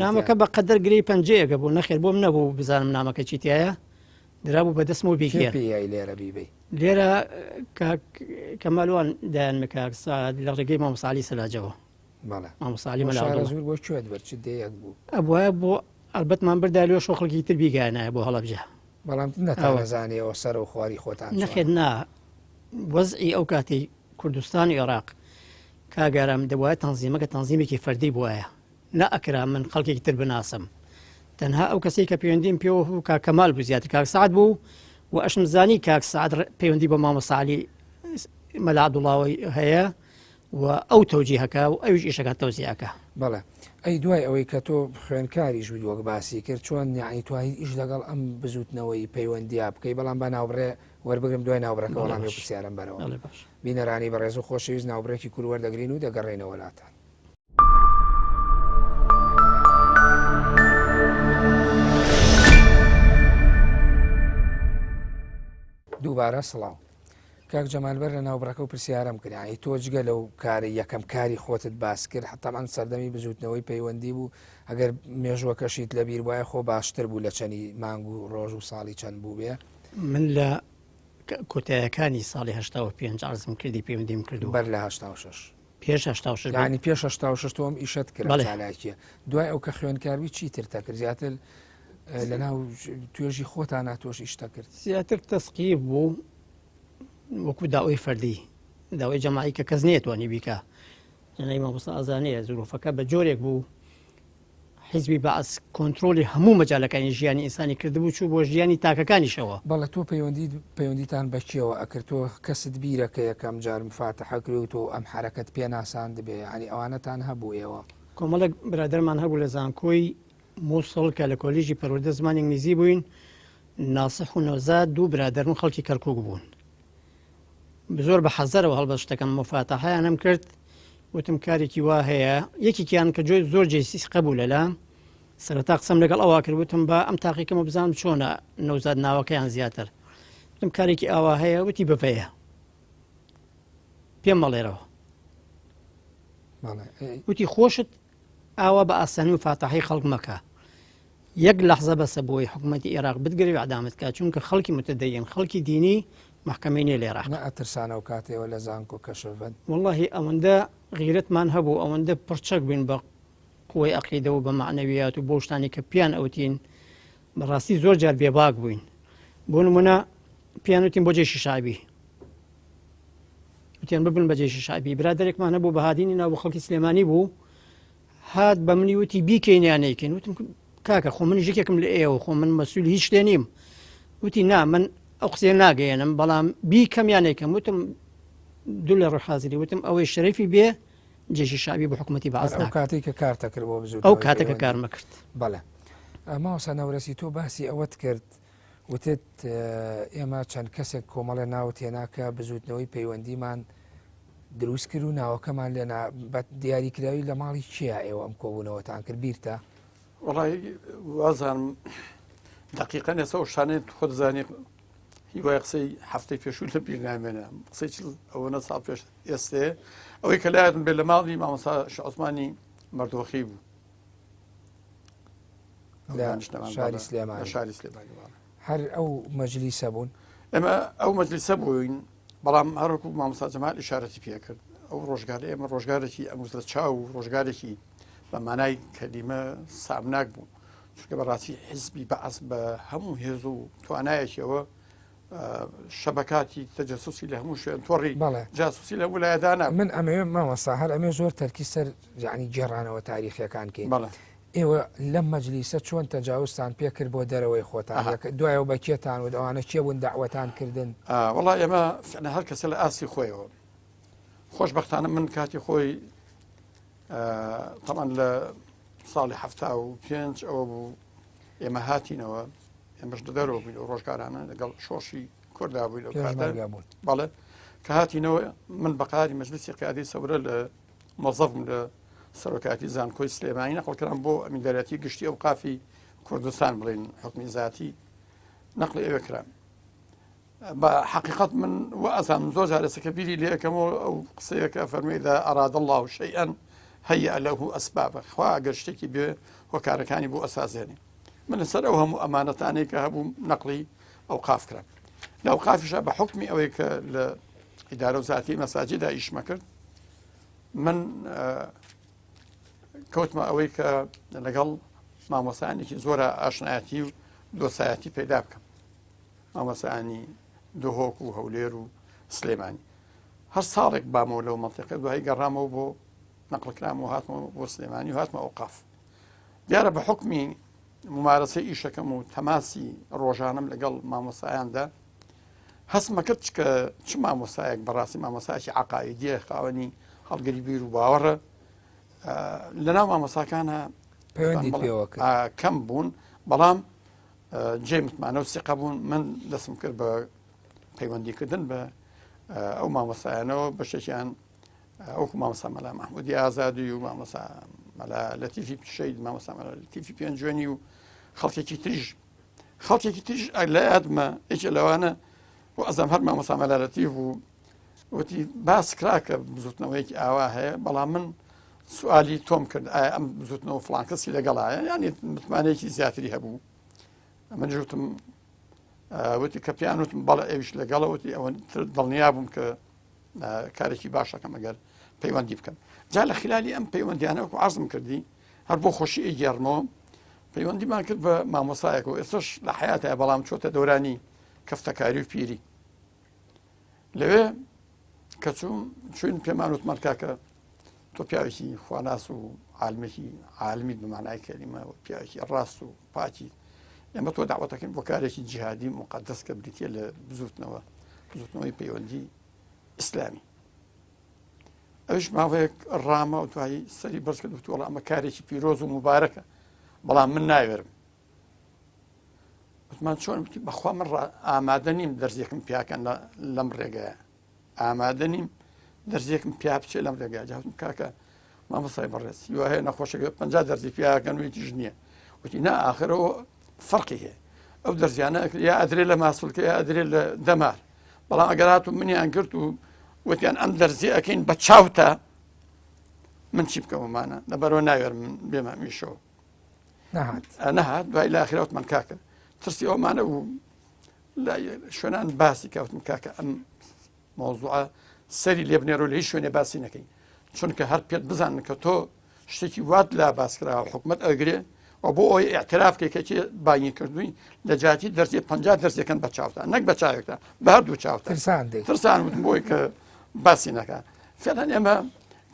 نامەکە بە قەدەر گرەی پەنجەیەکە بوو نەخێر بۆم نەبوو بزانم نامەکە چیتایە درابوو بەدەستمەوە بیکێ لێرە بیبی لێرە کەمالوان دایان مکاک سعد لە ڕێگەی مامۆساعەلی سەلاجەوە مامۆساعەلی مەلا زۆر بۆ کوێت بەرچ دەیەک بوو ئەبووە بۆ ئەلبەتمان بردالێ شۆخڵکی تر بیگانایە بۆ هەڵەبجە بەڵام نەتەوەزانێەوە سەر و خواری خۆتان نەخێت نا وەزعی ئەو کاتی کوردستانی عێراق کاگارم دەبواە تەنزیمەکە تەنزیمێکی فەردی بواە نەئەکرا من خەڵکێکی تر بناسم تەنها ئەو کەسێک کە پەیوەندیم پێوە بوو کاکەمال بوو زیاتر کاک سعد بوو و ئەشم زانی کاک سعد پەیوەندی بە مامۆساعەلی مەلا عەبدوڵڵاوی هەیە و ئەو تەوجیهەکە و ئەویش ئیشەکە تەوزیعەکە. بەڵێ ئەی دوای ئەوەی کە تۆ خوێنکاریش بووی وەک باسی کرد چۆن یعنی توانی ئیش لەگەڵ ئەم بزوتنەوەی پەیوەندیا بکەی بەڵام بە ناوبڕێ وەربگرم دوای ناوبڕەکە وەڵامی پرسیارم بەرەوە بینەرانی بەڕێز و خۆشەویست ناوبڕێکی کورد وەردەگرین و دەگەڕێنەوە وڵاتان. دووبارە سڵاو کاک جەمالبەر لە ناوبڕەکە و پرسیارم کردی تۆ جگە لەو کاری یەکەم کاری خۆتت باس کرد حتەمان سەردەمی بزوتنەوەی پەیوەندی بوو ئەگەر مێژوەکەشیت لە بیر وایە خۆ باشتر بوو لە چەنی مانگ و ڕۆژ و ساڵی چەند بوو بێ من لە کۆتاییەکانی ساڵی 85 عەرزم کردی پەیوەندیم کردو بەر لە 86 پێش 86 ینی پێش 86 تۆم ئیشت کرد چالاکیە دوای ئەو کە خوێنکاروی چیتر تەکرد زیاتر لە ناو توێژی خۆتان ناتۆش ئیشتە کرد زیاتر تەسقیف بوو وەکو داوای فەردی داوای جەماعی کە کەس نێتوانی بیکە جەنابی مامۆستا ئازانەیە زروفەکە بە جۆرێک بوو حیزبی بەعس کۆنتترۆلی هەموو مەجالەکانی ژیانی ئینسانی کردبوو چوو بۆ ژیانی تاکەکانیشەوە. بەڵە تۆ پەیوەندیتان بەچیەوە ئەکرد تۆ کەست بیرەکە یەکەم جار مفاتە حەکرێت و ئەم حرەکەت پێ ناسان دەبێ ینی ئەوانەتان هەبوو ئێوە کۆمەڵک برادەرمان هەبوو لە زانکۆی مووسڵ کە لە کۆلیژی پەروەردە زمانی ئینگلیزی بووین ناسح و نەوزاد دوو برادەرم خەڵکی کەرکووک بوون زۆر بە حەزەرەوە هەڵبەت شتەکەم مفاتەحەیان ئەم کرد وتم کارێکی وا هەیە یەکێکیان کە جۆی زۆر جێسیس قبول لەلا سەرەتا قسەم لەگەڵ ئەووا کرد وتم بە ئەم تاقیکەمە بزانم چۆنە نەوزاد ناوەکەیان زیاتر وتم کارێکی ئاوا هەیە وتی بەپەیە پێم مەڵێرەوە وتی خۆشت ئاوا بە ئاسانی و فاتەحی خەڵک مەکە یەک لەحزە بەسە بۆی حکوومەتی عێراق بتگەری عدامت کات چونکە خەڵکی متدەین خەڵکی دینی محکەمەی نێ لێ ڕاق ئەترسانە و کاتێەوە لە زانکۆ کەشەڤەن واللهی ئەوەندە غیرەتمان هەبوو ئەوەندە پرچەک بووین بە قوی عقیدە و بە معنەویات و بۆ شتانی کە پیان ئەوتین بەڕاستی زۆر جار بێباک بووین بۆ نمونە پیانوتین بۆ جێشی شعبی وتیان ببن بە جێشی شعبی برادێکمان هەبوو بە هادینی ناو بە خەڵکی سلێمانی بوو هات بە منی وتی بیکەینیانەیەکەین وتم کاکە خۆ من ژێکێکم لە ئێوە خۆ من مەسوول هیچ شتێ نیم وتی نا من ئەو قسێ ناگەێنم بەڵام بیکەمیانێکم وتم دوو لە ڕحازری وتم ئەوەی شەرەفی بێ جێشی شعبی بە حکوومەتی بەعاز ئەو کاتێک کە کارتەکرد بۆ بزوو ئەو کاتێکە کارمە کرد بەڵێ ماوەسا نەورەسی تۆ باسی ئەوەت کرد وتت ئێمە چەند کەسێک کۆمەڵە ناوت هێناکە بزوتنەوەی پەیوەندیمان دروست کرد و ناوەکەمان لێ بە دیاریکراوی لە ماڵی چیە ئێوە ئەم کۆبوونەوەتان کرد بیرتە وڵی وازانم دقیقا ێستا و شانێت خۆ دەزانێت هیوای قسەی هەفتەی پێشوو لە بیر نامێنە قسەی ئەوەنە ساڵ پێش ئێستێ ئەوەی کە لایەتم بێت لە ماڵی مامۆستا عوسمانی مەردوخی بوو شاری سلێمانی شاری سلێمانی هەر ئەو مەجلیسە بوون ئێمە ئەو مەجلیسە بووین بەڵام هەروەکو مامۆستا جەمال ئیشارەتی پێکرد ئەو ڕۆژگارە ئێمە ڕۆژگارێکی ئەموز لە چاو ڕۆژگارێکی بە مانای کەلیمە سامناک بوو چونکە بەڕاستی حیزبی بەعەس بە هەموو هێز و توانایەکەوە شەبکاتی تەجەسوسی لە هەموو شوێن تۆڕی جاسوسی لە ویلایەتدانا من ئەمێ مامۆستا هەر ئەمێ زۆر تەرکی سەر یعنی گێڕانەوە تاریخیەکان کەین ئێوە لەم مەجلیسە چۆن تەجاوزتان پێکرد بۆ دەرەوەی خۆتان دوایەوە بە کێتان و ئەوانە چێ بوون داوەتان کردن وڵای ئێمە هەر کەسە لە ئاسی خۆیەوە خۆشبەختانە من کاتی خۆی تەمان لە ساڵی ه75 ئەوە بوو ئێمە هاتینەوە ئێمەش دەرەوە بووین و ڕۆژگارانە لەگەڵ شۆشی کوردا بووین بوون بەڵێ کە هاتینەوە من بەقاری مەجلیسی قیادی سەورە لە مەزەفم لە سەرۆکاتی زانکۆی سلێمانی نەقڵکردم بۆ ئەمیندارەتی گشتی ئەو قافی کوردستان بڵێن حکمی ذاتی نەقلی ئێوە کرام بە حقیقت من وەزان زۆر جارەسەکە بیری لێەکەمەوە ئەو قسەیەکە فەرموویدا ئەراد الله شەیئەن هەیە لەه ئەسبابە خوا ئەگەر شتێکی بێ هۆکارەکانی بۆ ئەسازێنێ من لەسەر ئەو هەموو ئەمانەتانەی کە هەبوو نەقلی ئەو قاف کرا لە ئەو قافیشە بە حکمی ئەوەی کە لە ئیدارە وزارەتی مەساجددا ئیشمە کرد من کەوتمە ئەوەی کە لەگەڵ مامۆسایانێکی زۆرە ئاشنایەتی و دۆسایەتی پەیدا بکەم مامۆسایانی دۆهۆک و هەولێر و سلێمانی هەر ساڵێک بامەوە لەو مەنتیقە دوایی گەڕامەوە بۆ نەقلکرام و هاتمەوە بۆ سلێمانی و هاتمە ئەوقاف دیارە بە حکمی ممارەسەی ئیشەکەم و تەماسی ڕۆژانم لەگەڵ مامۆسایاندا هەستمە کرد کە چ مامۆسایەک بەڕاستی مامۆسایەکی عەقایدیە خاوەنی هەڵگەری بیر و باوەڕە لەناو مامۆساکانە کەم بوون بەڵام جێ متمانە و سیقە بوون من دەستم کرد بە پەیوەندیکردن بە ئەو مامۆسایانەوە بەشێکیان ئەوکو مامۆستا مەلا مەحموودی ئازادی و مامۆستا مەلا لەتیفی شەید مامۆستا مەلا لەتیفی پێنجوێنی و خەڵکێکی تریش لە یادمە یەکێ لەوانە و ئەزەم هەر مامۆستا مەلا لەتیف و وتی باس کرا کە بزوتنەوەیەکی ئاوا هەیە بەڵام من سوالی تۆم کرد ئایا ئەم بزوتنەوە فڵان کەسی لەگەڵایە یانی متمانەیەکی زیاتری هەبوو من ژوتم وتی کە پیان وتم بەڵێ ئەویش لەگەڵە وتی ئەوە دڵنیا بووم کە کارێکی باشەکەم ئەگەر پەیوەندی بکەم جا لە خلالی ئەم پەیوەندیانە وەکو عەرزم کردی هەر بۆ خۆشی ئەیگێڕمەوە پەیوەندیمان کرد بە مامۆسایەکەوە ئێستاش لە حیاتە بەڵام چۆتە دەورانی کەفتەکاری و پیری لەوێ کە چوون پێمان وتمان کاکە تۆ پیاوێکی خواناس و عالمێکی عالمی بمانای کەلیمە و پیاوێکی ڕاست و پاکی ئێمە تۆ داوەتەکەین بۆ کارێکی جیهادی مقدس کە بریتە لە بزوتنەوەی پەیوەندی ئیسلامی. ئەوش ماوەیەک ڕامە و توایی سەری بەرز کرد وتووەڵ ئەمە کارێکی پیرۆز و مبارەکە، بەڵام من ناوێرم. وتمان چۆن بەخوا من ئامادە نیم دەرزێکم پیاکەن لەم ڕێگەیە، ئامادە نیم دەرزێکم پیا بچێ لەم ڕێگەیە. جاوتم کاکە مامۆستای بەڕێز هەیە نەخۆشەکە 50 دەرزی پیاکەن وێتیش نییە. وتی نا ئاخرەوە فەرقی هەیە، ئەو دەرزیانە یا ئەدرێت لە ماسڵکە یا ئەدرێت لە دەمار، بەڵام ئەگەرات و منیان کرد و وتیان ئەم دەرزی ئەەکەین بە چاوتە من چی بکەممانە لەبەرەوە ناوێر من بێمە میشەوە نەهات دوای لە ئاخرەوتمان کاکە ترسی ئەومانە و شوێنان باسی کەوتم کاکە ئەم مۆزوعە سەری لێ بنێڕۆ لە هیچ شوێنێ باسی نەکەین، چونکە هەر پێت بزانن کە تۆ شتێکی وات لا باسکراوە حکومت ئەگرێ و بۆ ئەوی ئاعترافکێکەکی باینی کردووی لە جاتی دەرزی 50 دەرزەکەن بە چاوتە نەک بە چاوێکدا بە هەردوو چاوتە ترسان وتم بۆی کە باسی نەکە. فعلا ئێمە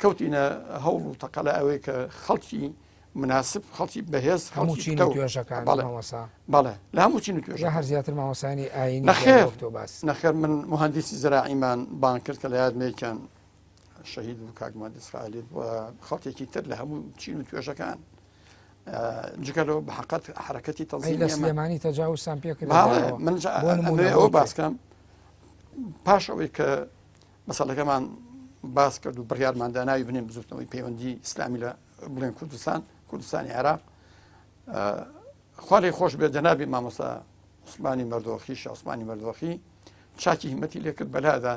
کەوتینە هەوڵ و تەقەلە ئەوەی کە خەڵکی مناسب خەڵکی بەهێز هەمووچین توێژەکان بەڵێ لە هەمووچین توێژە هەر زیاتر مامۆسانی ئاینی نەخێر من مهندسی زراعیمان بان کرد کە لە یادمێکیان شەهید و کاک مهندس خالید و خەڵکێکی تر لە هەموو چین و توێژەکان جگەلەوە بە حقیقەت حرەکەتی تەنزیمی لە سلێمانی تەجاوزتان پێ کرد. من ئەوە باس بکەم پاش ئەوەی کە مەسەڵەکەمان باس کرد و بڕیارماندا ناوی بنێن بزوتنەوەی پەیوەندی ئیسلامی لە بڵێن کوردستانی عێراق. خوا لێی خۆش بێت جەنابی مامۆستا عوسمانی مەردۆخی شێخ عوسمانی مەردۆخی چاکی هیمەتی لێ کرد بەلادا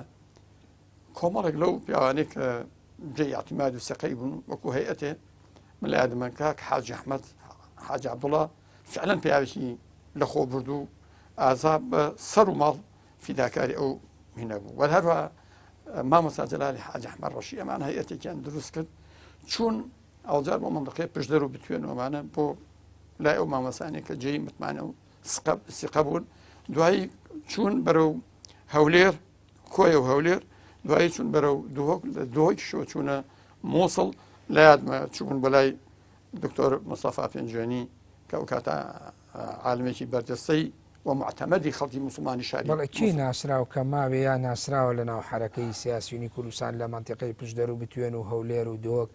کۆمەڵێک لەو پیاوانەی کە جێی ئاعتیماد و سەقەی بوون وەکو هەیئەتێ من لە یادمەن کاک حاجی ئەحمەد حاجی عەبدوڵڵا فعلا پیاوێکی لە خۆ برد و ئازا بە سەر و ماڵ فیداکاری ئەو هینە بوو. وە هەروە مامۆستا جەلالی حاجی ئەحمەد ڕەشی ئەمان هەیئەتێکیان دروست کرد چوون ئەوجار بۆ مەنطقەی پشدەر و بتوێنەوەمانە بۆ لای ئەو مامۆسانێک کە جێی متمانە و سقە بوون. دوایی چوون بەرەو هەولێر کۆیە و هەولێر، دوایی چوون بەرەو دۆک شۆ چوونە مۆسڵ لە یادمە چوون بەلای دکتۆر مستەفا پێنجێنی کە ئەو کاتە عالمێکی بەردەستەی و معتەمەدی خەڵکی موسڵمانی شاری. بەڵێ کی ناسرااو کە ماوێ یا ناسراوە لە ناو حرەکەی سیاسیونی کوردستان لە مەنتیقەی پشدەر و بتوێن و هەولێر و دۆک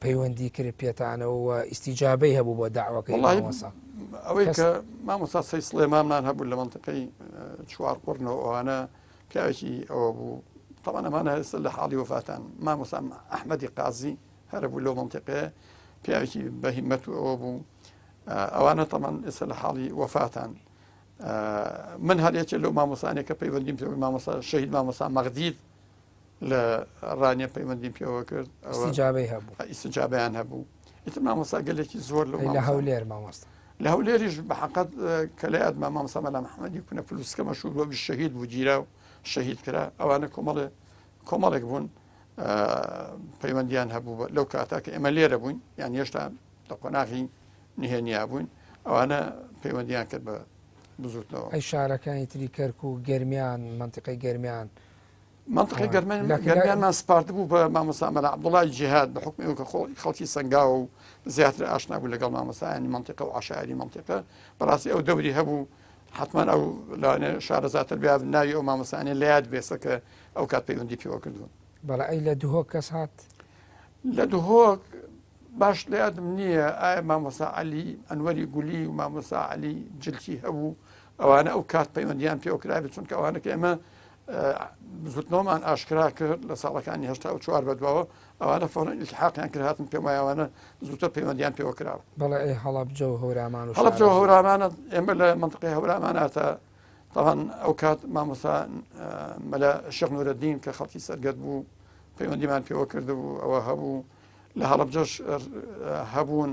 پەیوەندی کرد پێتانەوە و ئیسیجابەی هەبوو بۆ داواکەی مامۆستا؟ ئەوەی کە مامۆستا سەی سلێمانمان هەبوو لە مەنتیقەی چوار قڕنەوە ئەوانە پیاوێکی ئەوە بوو طبعا ئەمانە هەستا لە حاڵی وفاتان مامۆستا ئەحمەدی قازی هەرە بوو لەو مەنتیقەیە پیاوێکی بەهیمەت و ئەوە بوو ئەوانە طبعا ئێستا لە حاڵی وفاتان. من هەرێکێک لەو مامۆسانێک کە پەیوەندیم پێوەی مامۆستا شەهید مامۆستا مەغدید لە ڕانیە پەیوەندیم پێوە کرد ئیسیجابەیان هەبوو. ئیتر مامۆستا گەلێکی زۆر لە هەولێر مامۆستا لە هەولێریش بە حەقەت کە لە یادمە مامۆستا مەلام محەممەدی کونە پلوسکە مەشهور بۆ شەهید بوو گیرا و شەهید کرا ئەوانە کۆمەڵێک بوون پەیوەندیان هەبوو لەو کاتا کە ئێمە لێرە بووین یان هێشتا لە قۆناغی نهێنیا بووین ئەوانە پەیوەندیان کرد بە بزوتنەوە. ئەی شارەکانی تری کەرک و گەرمیان منتیقەی گەرمیان منطقەی گەرمیانمان سپارت بوو بە مامۆستا مەلا عەبدوڵڵای جیهاد بە حکمی ئەو کە خەڵکی سەنگاوە و زیاتر ئاشنا بوو لەگەڵ مامۆستایانی منتیقە و عاشایری منتیقە بەڕاستی ئەو دەوری هەبوو حتمان ئەو لەوانێ شارەزاتر بیا ناوی ئەو مامۆستایانە لە یاد بێسە کە ئەو کات پەیوەندی پێوە کردوون. بەڵێ ئەی لە دوهۆک کەس هات لە دوهۆک باش لە یادم نییە ئایا مامۆستا عەلی ئەنوەری گولی و مامۆستا عەلی جلکی هەبوو ئەوانە ئەو کات پەیوەندیان پێوە کرابێت چونکە ئەوانە کە ئێمە زوتنەوەمان ئاشکرا کرد لە ساڵەکانی هەشتا و چوار بەدواوە ئەوانە فۆرن ئیلتحاقیان کرد هاتن پێم وایە ئەوانە زووتر پەیوەندیان پێوە کراوە. بەڵێ ئەی هەڵەبجە و هەورامان و هەڵەبجە و هەورامانە ئێمە لە منتیقەی هەوراماناتە طبعا ئەو کات مامۆستا مەلا شێخ نورەدین کە خەڵکی سەرگەرد بوو پەیوەندیمان پێوە کردبوو ئەوە هەبوو لە هەڵەبجەش هەبوون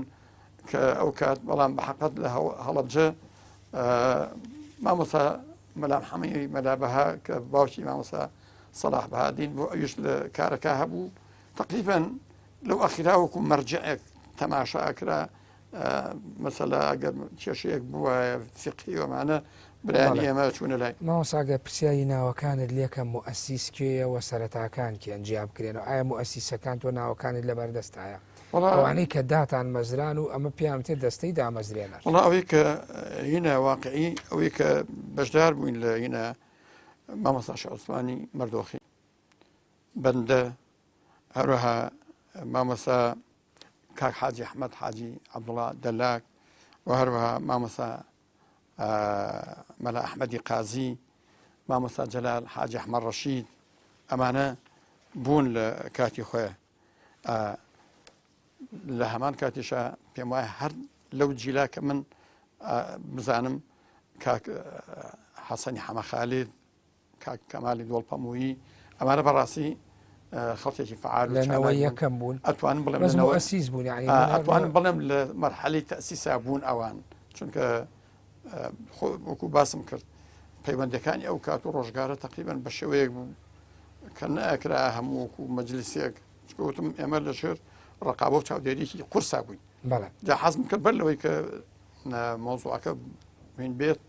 کە ئەو کات بەڵام بە حەقەت لە هەڵەبجە مامۆستا مەلا محەمەدی مەلا بەها کە باوکی مامۆستا سەلاح بەهادین بۆ ئەویش لە کارەکە هەبوو تقریبا لەو ئەخیرا وەکو مەرجعێک تەماشا کرا مەسەلا ئەگەر کێشەیەک بووە فقهی وەمانە برایانی ئێمە چوونە لای ماوەساگە پرسیایی ناوەکانت لێکە مؤسیس کێیەوە سەرەتاکان کێن جیاب بکرێنەوە ئایا مؤسیسەکان تۆ ناوەکانت لەبەردەستایە ئەوانەی کە داتان مەزران و ئەمە پێیان تێ دەستەی دامەزرێنە وڵا ئەوەی کە هینە واقعی ئەوەی کە بەشدار بووین لە هینە مامۆستا شێخ عوسمانی مەردۆخی بەندە هەروەها مامۆستا کاک حاجی ئەحمەد حاجی عەبدوڵڵا دەلاک و هەروەها مامۆستا مەلا ئەحمەدی قازی مامۆستا جەلال حاجی ئەحمەد ڕەشید ئەمانە بوون لە کاتی خۆیان لە هەمان کاتیشە پێم وایە هەر لەو جیلا کە من بزانم کاک حەسەنی حەمەخالید کاک کەمالی دۆڵپەموویی ئەمانە بەڕاستی خەڵکێکی فعال لەنەوەی یەکەم بوون ئەتوانم بڵێم مؤسیس بوون ئەتوانم بڵێم لە مەرحەلەی تەسیسا بوون ئەوان چونکە وەکو باسم کرد پەیوەندەکانی ئەو کات و ڕۆژگارە تقریبان بە شێوەیەک بوو کە نەئەکرا هەموو وەکو مەجلیسێک وتم ئێمە لەژێر ڕقابە و چاودێریی قورسا بووین جا حەزم کرد بەر لەوەی کە مۆزوعەکە بین بێت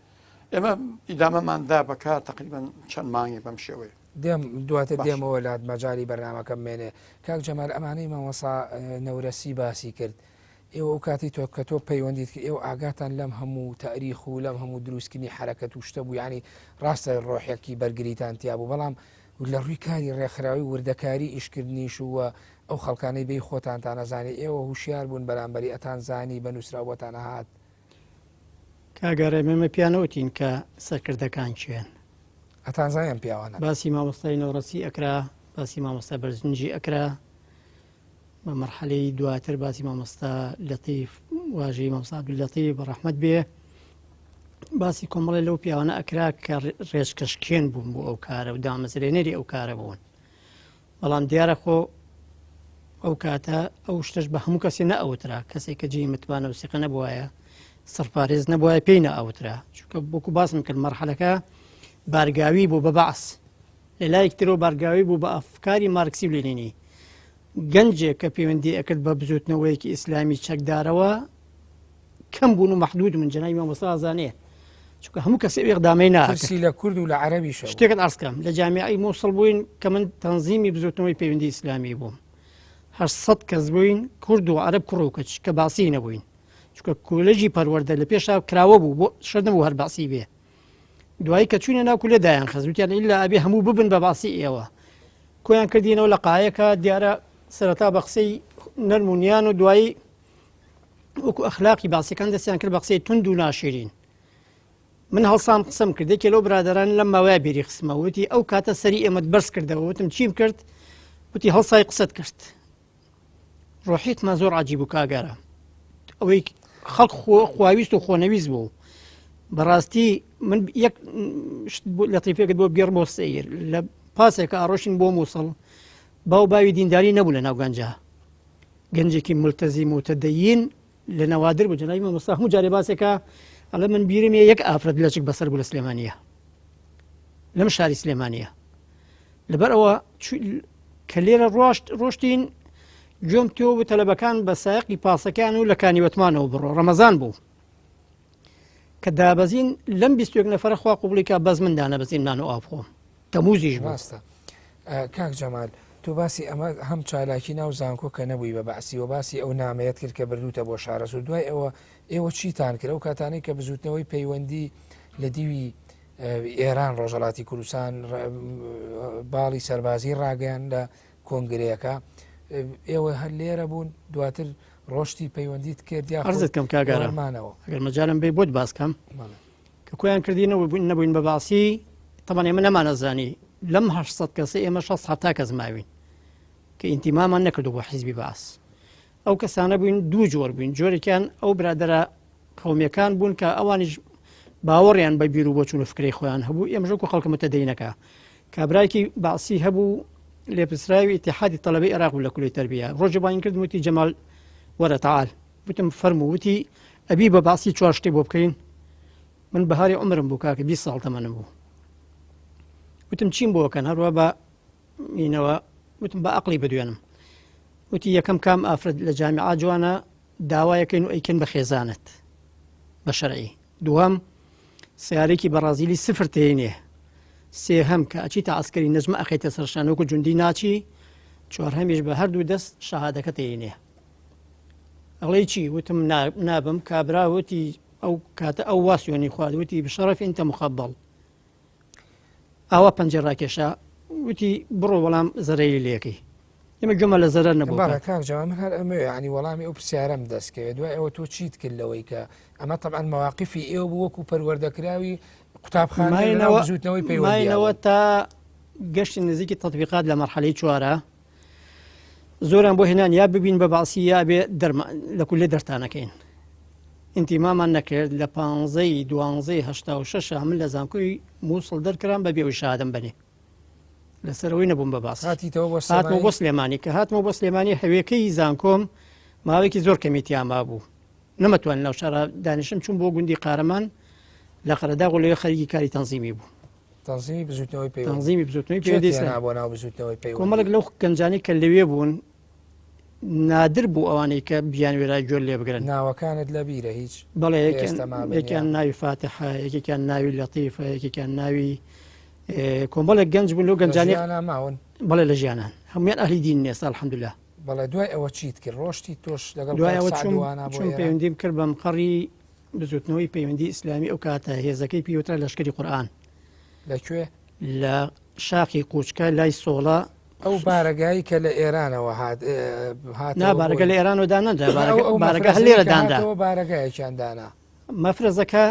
ئێمە ئیدامەماندا بەکار تقریبان چەند مانگی بەم شێوەیە دواتر دێمەوە لات مەجای بەرنامەکەم مێنێ کاک جەمال ئەمانەی مامۆستا نەورەسی باسی کرد ئێوە ئەو کاتی تۆ کە تۆ پەیوەندیت کرد ئێوە ئاگاتان لەم هەموو تاریخ و لەم هەموو دروستکردنی حرەکەت و شتە بوو ینی ڕاستە ڕۆحێکی بەرگریتان تیا بوو بەڵام لە ڕووی کاری ڕێکخراوی وردەکاری ئیشکردنیش وە ئەو خەڵکانەی بێ خۆتانتان نەزانێت ئێوە هوشیار بوون بەرامبەری ئەتان زانی بە نووسرا بۆتان هات کاگەڕێ مێمە پیانەوتین کە سەرکردەکان چێن ئەتان زانیان پیاوانە باسی مامۆستای نەوڕەسی ئەکرا باسی مامۆستا بەرزنجی ئەکرا بە مەرحەلەی دواتر باسی مامۆستا لەتیف واژەی مامۆستا عەبدولەتیف بەڕەحمەت بێ باسی کۆمەڵی لەو پیاوانە ئەکرا کە ڕێژکەشکێن بوون بۆ ئەو کارە و دامەزرێنەری ئەو کارە بوون بەڵام دیارە خۆ ئەو کاتە ئەو شتەش بە هەموو کەسێ نەئەوترا کەسێک کە جێی متمانە و سیقە نەبووایە سەرپارێز نەبووایە پێی نەئەوترا چونکە بۆکو باسم کرد مەرحەلەکە بارگاوی بوو بە بەعس لە لایەک ترەوە بارگاوی بوو بە ئەفکاری مارکسی و لێنینی گەنجێک کە پەیوەندی ئەکرد بە بزوتنەوەیەکی ئیسلامی چەکدارەوە کەم بوون و مەحدود من جەنابی مامۆستا ئازانەیە چونکە هەموو کەسێ ئیقدامی ناکرد لە کورد و لە عەرەبیش شتێکت عەرز کەم لە جامیعەی مووسڵ بووین کە من تەنزیمی بزوتنەوەی پەیوەندی ئیسلامی بووم 800 کەس بووین کورد و عەرەب کوڕ و کەچ کە باسی نەبووین چونکە کۆلێژی پەروەردە لە پێشا کراوە بوو بۆ شەر نەبوو هەر باسی بێ دوایی کە چوونە ناو کولێ دایان خەز وتیان ئیلا ئەبێ هەموو ببن بە باسی ئێوە کۆیان کردینەوە لە قایەکە دیارە سەرەتا بە قسەی نەرمونیان و دوایی وەکو ئەخلاقی باسیەکان دەستیان کرد بە قسەی تند و ناشرین من هەڵسام قسەم کردێکی لەو برادران لەم ماوەیە بیری خستمە وتی ئەو کاتە سەری ئێمەت بەرز کردەوە وتم چیم کرد وتی هەڵسای قسەت کرد ڕۆحیتمان زۆر عەجیب و کاگەرە ئەوەی خەڵک خواویست و خۆنەویست بوو بەڕاستی من یەک لەتیفێکت بۆ بگێڕ بۆ سەیر لە پاسێکە ئاڕۆشین بۆ مووسڵ باو باوی دینداری نەبوو لە ناو گەنجە گەنجێکی مولتەزی متەدەین لە نەوادر بوو جەنابی مامۆستا هەموو جارێ باسێکە ئەڵێ من بیرم یەک ئافرەت لەچک بەسەر بوو لە سلێمانیە لەم شاری سلێمانیە لەبەر ئەوە کە لێرە ڕۆشتین گوێم تۆ و تەلەبەکان بە سایقی پاسەکان و لە کانیوەتمانەوە بڕۆ ڕەمەزان بوو کە دابەزین لەم 21 نەفەرە خوا قوبڵیکە بەز من دانەبەزینمان و ئاوخۆم تەموزیش ڕاستە کاک جەمال تۆ باسی ئەمە هەم چالاکی ناو زانکۆ کە نەبووی بە باسی و باسی ئەو نامەیەت کرد کە بردوتە بۆ شارەز و دوای ئێوە چیتان کرد ئەو کاتانەی کە بزوتنەوەی پەیوەندی لە دیوی ئێران ڕۆژەڵاتی کوردستان باڵی سەربازی ڕاگەیان لە کۆنگرەیەەکە ئێوە هەر لێرە بوون دواتر ڕۆشتی پەیوەندیت کردیا عەرزت کەم کاگەرانەوە ئەگەر مەجالم بێ بۆت باسکەم کە کۆیان کردینەوە نەبووین بە باسی تەمان ئێمە نەمانەزانی لەم 800 کەسە ئێمە 6 کەس ماوین کە ئینتیمامان نەکردو بۆ حیزبی باس ئەو کەسانە بووین دوو جۆر بووین جۆرێکیان ئەو برادرە قەومیەکان بوون کە ئەوانیش باوەڕیان بە بیر و بۆچوون و فکرەی خۆیان هەبوو ئێمەژەکو خەڵکە متەدەینەکە کابراایکی باسی هەبوو لێپرسراوی ئیتیحادی تەڵەبەی عێراق بوو لە کولەی تەربیە ڕۆژێ باین کرد وتی جەمال وەرە تەعال وتم فەرموو وتی ئەبی بە باسی چوار شتێ بۆ بکەین من بەهاری عومرم بوو کاکە 20 ساڵ تەمەنم بوو وتم چیم بۆ بکەن هەروە بە مینەوە وتم بە عەقڵی بدوێنم وتی یەکەم کام ئافرەت لە جامیعا جوانە داوایەکەین و ئەیکەن بە خێزانت بە شەرعی دووەم سیارێکی بەرازیلی سفر تێنێ سێهەم کە ئەچیتە ئەسکەری نەجمە ئەخەیتە سەرشانۆکو جوندی ناچی چوار هەمیش بە هەردوو دەست شەهادەکە تێنێ ئەڵێ چی وتم نابم کابراوتی ئەو کاتە ئەو واسیۆنی خواردوتی بشەڕەف ئینتە مخەبەڵ ئاوا پەنجە ڕاکێشا وتی بڕۆ وەڵام زەرەی لێکی ئێمە گومە لە زەرەر نەبوو کاکجوان من هەر ئەمە ینی وەڵامی ئەو پرسیارەم دەستکەوێت دوای ئەوە تۆ چیت کرد لەوەی کە ئەمە طبعا مەواقفی ئێوە بوو وەکو پەروەردەکراوی قوتابخانەوەی پێیوەینەوە تا گەشتی نزیکی تطبیقات لە مەرحەلەی چوارە زۆران بۆ هێنان یا ببین بە باسی یا بێ لە کولێ دەرتانەکەین ئینتیمامان نەکرد لە 15/12/86 من لە زانکۆی مووسڵ دەرکران بە بێەوەی شادم بنێ لەسەرەوەی نەبووم بە باس هاتمە بۆ سلێمانی کە هاتمە بۆ سلێمانی هەوێکەی زانکۆم ماوەیەکی زۆر کەمیتیاما بوو نەمەتوان لەو شارە دانیشم چوون بۆ گوندی قارەمان لە قەرەداغ و لەوێ خەریکی کاری تەنزیمی بوو تەنزیمی بزوتنەوەی پەیوەندی کۆمەڵک لەو گەنجانی کە لەوێ بوون نادر بوو ئەوانەی کە بیان وێرای گوێر لێ بگرن ناوەکانت لە بیرە هیچ بەڵێ یەکیان ناوی فاتحە یەکێکیان ناوی لەتیفە یەکێکیان ناوی کۆمەڵێک گەنج بوون لەو گەنجانی ماون بەڵێ لە ژیانان هەمویان ئەهلی دین نێستا الحەمدولله بەڵێ دوای ئەوە چیت کرد ڕۆشتی تۆش لەگەڵ دوایەوە چون پەیوەندیم کرد بە مقڕی بزوتنەوەی پەیوەندی ئیسلامی ئەو کاتە هێزەکەی پێوترا لەشکری قورئان لەکوێ لە شاخی قوچکە لای سۆڵە ئەو بارەگایی کە لە ئێرانەوە بارەگە لە ئێرانەوەدا نەدا بارەگە هەر لێرەداندا بارەگایەکیان دانا مەفرەزەکە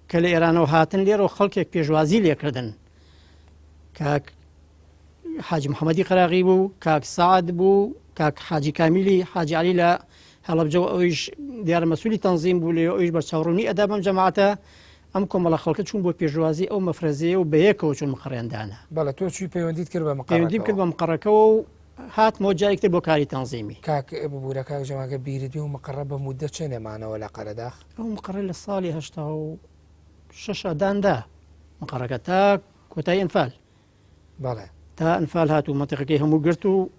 کە لە ئێرانەوە هاتن لێرە و خەڵکێک پێشوازی لێکردن کاک حاجی محەممەدی قەراغی بوو کاک سعد بوو کاک حاجی کامیلی حاجی علی لە هەڵەبجە ئەویش دیارە مەسوولی تەنزیم بوو لێ ئەویش بە چاوڕوونی ئەدا بەم جەماعەتە ئەم کۆمەڵە خەڵکە چوون بۆ پێشوازی ئەو مەفرەزیە و بەیەکەوە چون مقڕێندانە بەڵە تۆ چی پەیوەندیت کرد بە پەیوەندیم کرد بە مقڕەکەەوە و هاتمەوە جایەکتر بۆ کاری تەنزیمی کاک ببوورە کاک جەماگە بیرت و مقڕە بە مودە چێ نێمانەوە لە قەرەداخ ئەو مقڕە لە ساڵی 86 داندا مقڕەکە تا کۆتایی ئەنفال بەڵێ تا ئەنفال هات و مەنتیقەکەی هەموو گرت و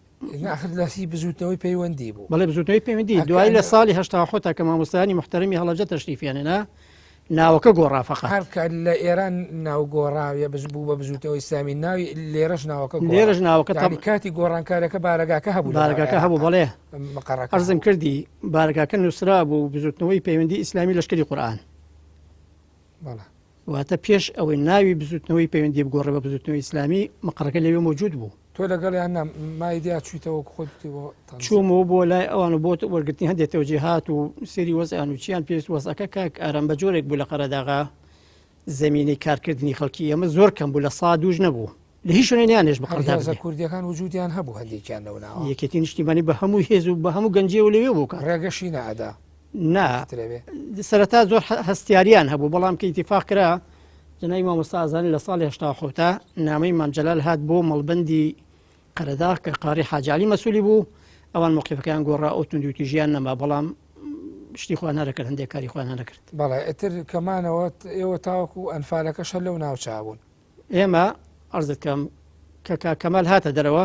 لەسی بزوتنەوەی پەیوەندی بوو بەڵێ بزوتنەوەی پەیوەندی دوای لە ساڵی 88 تا کە مامۆستایانی محتەرەمی هەڵەبجە تەشریفیانێنا ناوەکە گۆڕا فەقەت هەرکە لە ئێران ناو گۆڕاویە بوو بە بزوتنەوەی ئیسلامی ناوی لێرەش ناوەکە کاتی گۆڕانکارەکە بارەگاکە هەبوو بەڵێ مقڕەکە ئەرزم کردی بارگاکە نووسرا بوو بزوتنەوەی پەیوەندی ئیسلامی لەشکری قورئان بەڵێ واتە پێش ئەوەی ناوی بزوتنەوەی پەیوەندی بگۆڕێ بە بزوتنەوەی ئیسلامی مقڕەکە لەوێ موجود بوو تۆ لەگەڵیان مایدیا چیتەوە خۆتی چوومەوە بۆ لای ئەوان بۆ وەرگرتنی هەندێک تەوجیهات و سێری وەزیان و چیان پێست وەزەکە کاک ئارام بە جۆرێک بوو لە قەرەداغا زمینەی کارکردنی خەڵکی ئەمە زۆر کەم بوو لە سا دوژ نەبوو لە هیچ شوێنیانێش بەقەردا کوردیەکان وجودیان هەبوو هەندێکیان لەوناوە یەکێتی نیشتیمانی بە هەموو هێز و بە هەموو گەنجێ و لەوێ بوو ڕێگەشی نەئەدا سەرەتا زۆر هەستیاریان هەبوو بەڵام کە ئیتیفاق کرا جنای مامۆستا ئازانی لە ساڵی 88 تا نامەی مامجەلال هات بۆ مەڵبەندی قەرەداغ کە قاری حاجالی مەسوولی بوو ئەوان موقیفەکەیان گۆڕا ئەو توندوتی ژیان نەما بەڵام شتی خۆیان نەکرد هەندێک کاری خۆیان نەکرد بەڵێ ئەتر کەمانەوە ئێوە تاوەکو ئەنفالەکەش لەو ناوچابوون ئێمە عەرزت کەم کە کاکەمال هاتە دەرەوە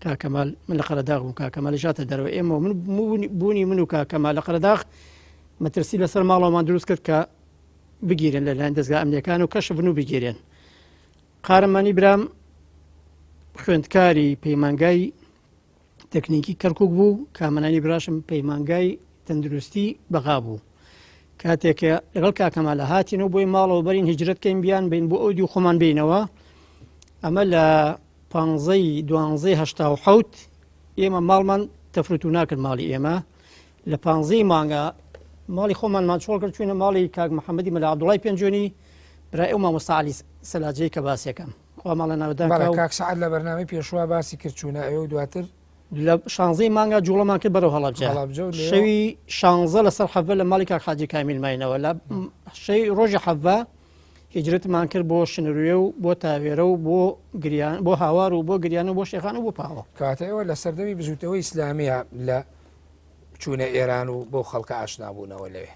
کاکەمال من لە قەرەداغ بووم کاکەمال ژاتە دەرەوە ئێمە من بوونی من و کاکەمال لە قەرەداغ مەترسی لەسەر ماڵەوەمان دروست کرد کە بگیرن لەلایەن دەستگا ئەمنیەکان و کەشف بن و بگیرێن قارەمانی برام خوێندکاری پەیمانگای تەکنیکی کەرکووک بوو کامەنانی براشم پەیمانگای تەندروستی بەغا بوو کاتێکە لەگەڵ کاکەمالە هاتینەوە بۆی ماڵەوە بەرین هیجرەتکەین بیان بین بۆ ئەو دی خۆمان بینەوە ئەمە لە 15/12/87 ئێمە ماڵمان تەفروت و ناکرد ماڵی ئێمە لە 15 مانگە ماڵی خۆمانمان چۆڵ کرد چوینە ماڵی کاک محەممەدی مەلا عەبدوڵای پێنجۆنی برای ئەو مامۆستا عەلی سەلاجەی کە باسیەکەم خوا ماڵە ناودان کاک سەعەد لە بەرنامەی پێشوا باسی کرد چوونە ئەوە دواتر لە 16 مانگە جوڵەمان کرد بەرەو هەڵەبجە شەوی 16 لەسەر حەڤە لە ماڵی کاک حاجی کامیل ماینەوە لە شەی ڕۆژی حەڤە هیجرەتمان کرد بۆ شنروێ و بۆ تاوێرە و بۆ هاوار و بۆ گریان و بۆ شێخان و بۆ پاوە کاتەوە لە سەردەمی بزوتەوەی ئیسلامیە لە چوونە ئێران و بۆ خەڵکە ئاشنابوونەوە لەوێ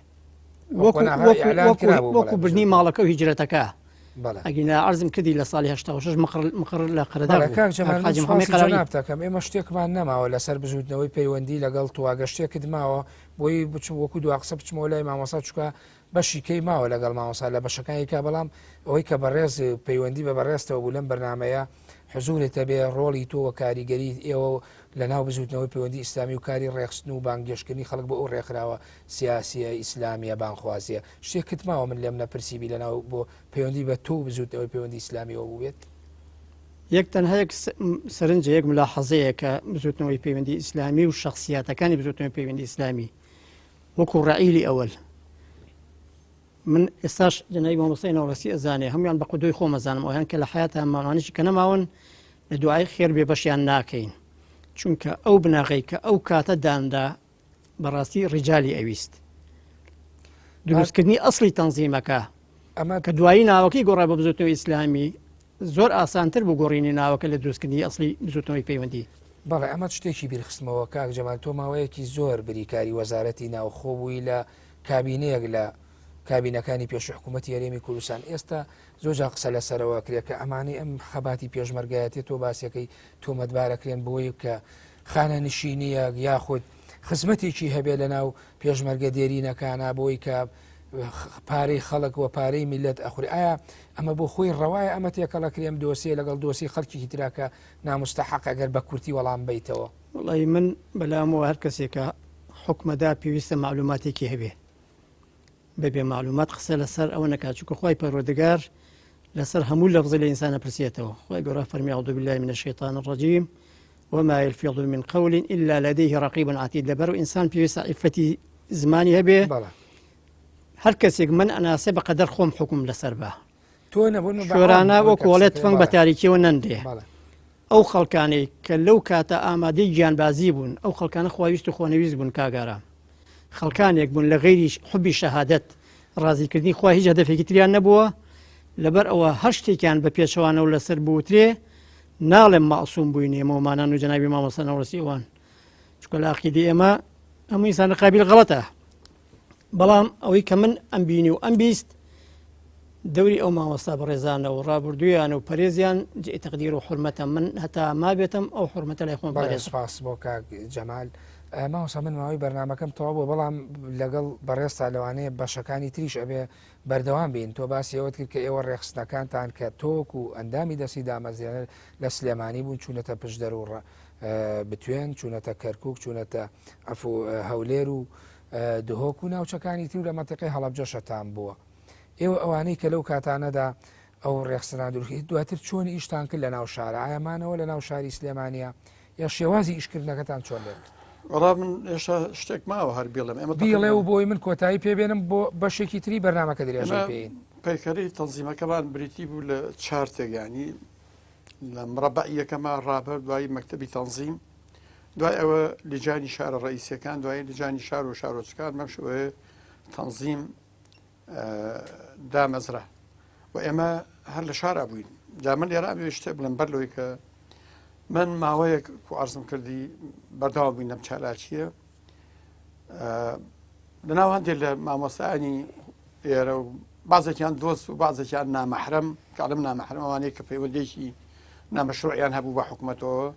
وەکو برنی ماڵەکە و هیجرەتەکە ئەگینا عرضم کردی لە ساڵی 86 مقر لە کاک جەمال قەرەدا جەنابتەکەم ئێمە شتێکمان نەماوە لەسەر بزوتنەوەی پەیوەندی لەگەڵ تواگەشتێکت ماوە بۆی بچم وەکو دو قسە بچمەوە لای مامۆسا چووکە بەشی کەی ماوە لەگەڵ مامۆسا لە بەشەکانیکە بەڵام ئەوەی کە بەڕێز پەیوەندی بە بەڕێستەوە بوو لەم بەرنمەیە حزورێتە بێ ڕۆڵی تۆ وە کاریگەری ئێوە لە ناو بزوتنەوەی پەیوەندی ئیسلامی و کاری ڕێخستن و بانگێشتنی خەڵک بۆ ئەو ڕێکخراوە سیاسیە ئیسلامیە بانخوازیە شتێکت ماوە من لێم نەپرسیبی لە ناو بۆ پەیوەندی بە تۆ بزوتنەوەی پەیوەندی ئیسلامیەوە بوو بێت یەک تەنها یەک سەرنجە یەک ملاحەزەیە کە بزوتنەوەی پەیوەندی ئیسلامی و شخصیاتەکانی بزوتنەوەی پەیوەندی ئیسلامی وەکو ڕائیلی ئەوەل من ئێستاش جەنابی مامۆستای ناوەڕاستی ئەزانێ هەمویان بە قودۆی خۆم ئەزانم ئەویان کە لە حیاتە ماوانێکی کە نەماون لە دوعای خێر بێ بەشیان ناکەین چونکە ئەو بناغی کە ئەو کاتە داندا بەڕاستی ڕیجالی ئەویست دروستکردنی ئەسڵی تەنزیمەکە ئەمە کە دوایی ناوەکەی گۆڕا بە بزوتنەوەی ئیسلامی زۆر ئاسانتر بوو گۆڕینی ناوەکە لە دروستکردنی ئەسڵی بزوتنەوەی پەیوەندی بەڵێ ئەمە شتێکی بیرخستمەوە کاک جەمال تۆ ماوەیەکی زۆر بریکاری وەزارەتی ناوخۆ بووی لە کابینەیەک لە کابینەکانی پێش حکوومەتی هەرێمی کوردستان ئێستا زۆرجار قسە لەسەرەوە کرێت کە ئەمانەی ئەم خەباتی پێشمەرگایەتی تۆ باسیەکەی تۆمەتبارەکرێن بۆی کە خانە نشینیە یاخود خزمەتێکی هەبێ لە ناو پێشمەرگە دێرینەکانە بۆی کە پارەی خەڵک و پارەی میلەت ئەخوری ئایا ئەمە بۆ خۆی ڕەوایە ئەمە تێکەڵەکرێم دۆسیە لەگەڵ دۆسی خەڵکی تراکە نامستەحق ئەگەر بە کورتی وەڵام بیتەوە وڵی من بەلامەوە هەر کەسێکە حکومەدا پێویستە معلوماتێکی هەبێ بەبێ معلومات قسە لەسەر ئەوە نەکات چونکە خۆی پەروەردگار لەسەر هەموو لەفزی لە ئینسانە پرسێتەوە خۆی گەورە فەرمی أعوذ بالله من الشيطان الرجيم وما يلفظ من قول إلا لديه رقيب عتيد لەبەر و ئینسان پێویستە عیفەتی زمانی هەبێ هەر کەسێک من ئەناسێ بەقەدەر خۆم حکوم لەسەر بە تۆ نەبوون شۆرانە وەکو وڵێت تفەنگ بە تاریکیەوە نەندێ ئەو خەڵکانەی کە لەو کاتە ئامادەی گیانبازی بوون ئەو خەڵکانە خواویست و خۆنەویست بوون کاگارە خەڵکانێک بوون لە غەیری حوبی شەهادەت ڕازیکردنی خوا هیچ هەدەفێکی تریان نەبووە لەبەر ئەوە هەر شتێکیان بە پێچەوانە و لەسەر بوترێ ناڵێم مەعسووم بووینێ ئێمەمانان و جەنابی مامۆستا ناوەڕاستی ئەوان چونکە لە عەقیدەی ئێمە هەموو ئینسان قابیل غەڵەتە بەڵام ئەوەی کە من ئەم بینی و ئەم بیست دەوری ئەو مامۆستا بەڕێزانە و ڕابردوویان و پەرێزیان جێ تەقدیر و حورمەتە من هەتا ما بێتم ئەو حورمەتە لای خۆم بەڵێ سوپاس بۆ کاک جەمال ماوەسا من ماوەی بەرنمەکەم تەواو بوو بەڵام لەگەڵ بەڕێستا لەوانەیە بەشەکانی تریش ئەبێ بەردەوام بین تۆ باسی ئەوەت کرد کە ئێوە ڕێخستنەکانتان کە تۆک و ئەندامی دەستی دامەزیێنەر لە سلێمانی بوون چوونەتە پشدەر و بتوێن چوونەتە کەرکک چوونەتە هەولێر و دهۆک و ناوچەکانی تری و لە مەنتیقەی هەڵەبجەشەتان بووە ئێوە ئەوانەی کە لەو کاتانەدا ئەو ڕێخستنا دوورکی دواتر چۆنی ئیشتان کرد لە ناو شارە ئایامانەوە لە ناو شاری سلێمانیە یا شێوازی ئیشکردنەکەتان چۆن لێت وەڵام من ئێشتا شتێک ماوە هەر بیڵم ئێمە بیڵێ و بۆی من کۆتایی پێبێنم بۆ بەشێکی تری بەرنامەکە درێژە پێین پەیکەری تەنزیمەکەمان بریتی بوو لە چار تێگانی لە مرەبعی یەکەمە ڕابەر دوایی مەکتەبی تەنزیم دوای ئەوە لیجانی شارە ڕئیسیەکان دوای لیجانی شار و شارۆچکان مەم شوەیە تەنزیم دامەزرا و ئێمە هەر لە شارە بووین جا من لێرە شتێ بڵم بەر لەوەی کە من ماوەیەک و ئارزم کردی بەردەوام بووین لەم چالاکیە لەناو هەندێک لە مامۆستایانی ئێرە و بازێکیان دۆست و بازێکیان نامەحرەم کاڵم نامەحرەم ئەوانەیە کە پەیوەندێکی نامەشروعیان هەبوو بە حکوومەتەوە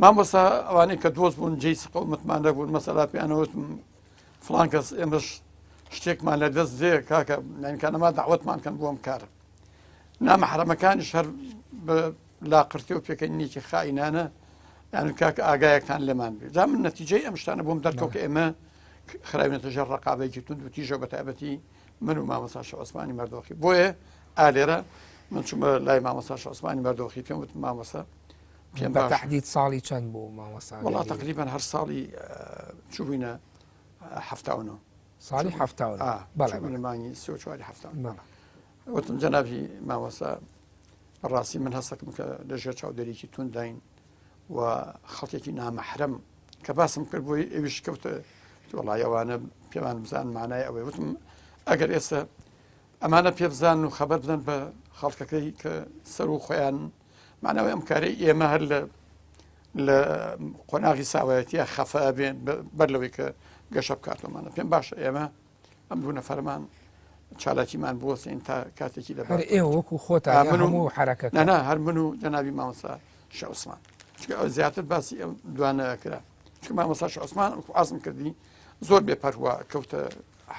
مامۆستا ئەوانەی کە دۆست بوون جێی سقە و متمان دەبوون مەسەلا پێیانەوتم فڵان کەس ئێمەش شتێکمان لە دەست دێ کاکە نانکانەما داوەتمان کەن بۆم کارە نامەحرەمەکانیش هەر لاقرتی و پێکەنیێکی خائینانە یان کاکە ئاگایەکتان لێمان بێ جا من نەتیجەی ئەم شتانە بۆم دەرکەوت کە ئێمە خراوێتە ژەر ڕقابەیەکی تونند و تیژە بەتایبەتی من و مامۆستا شەو عوسمانی مەردۆخی بۆیە ئالێرە من چوومە لای مامۆستا شەو عوسمانی مەردۆخی پێم وتم مامۆستا پێم بە تەحدید ساڵی چەند بوو مامۆستا وەڵا تقریبا هەر ساڵی چووبووینە هەفتاونەوە ساڵی هەفتاونە بەڵێمانی سێ و چواری هەفتاونە وتم جەنابی مامۆستا ڕاستی من هەستەکەم کە لەژێر چاودێریکی تونداین و خەڵکێکی نامەحرەم کە باسم کرد بۆی ئێویش کەوتە وڵای ئەوانە پێمان بزان مانای ئەوەی وتم ئەگەر ئێستا ئەمانە پێ بزان و خەبەر بدەن بە خەڵکەکەی کە سەر و خۆیان معناوی ئەم کارەی ئێمە هەر لە قۆناغی ساوایەتیە خەفە بێن بەر لەوەی کە گەشە بکاتەوەمانە پێم باشە ئێمە ئەم دوو نەفەرمان چالاکیمان بۆسین تا کاتێکی لە هەر ئێوە وەکو خۆتان هەموو حرەکەکە نەنا هەر من و جەنابی مامۆستا شێخ عوسمان چونکە ئەو زیاتر باسی ئەو دوانەکرا چونکە مامۆستا شێخ عوسمان عەزم کردی زۆر بێپەروا کەوتە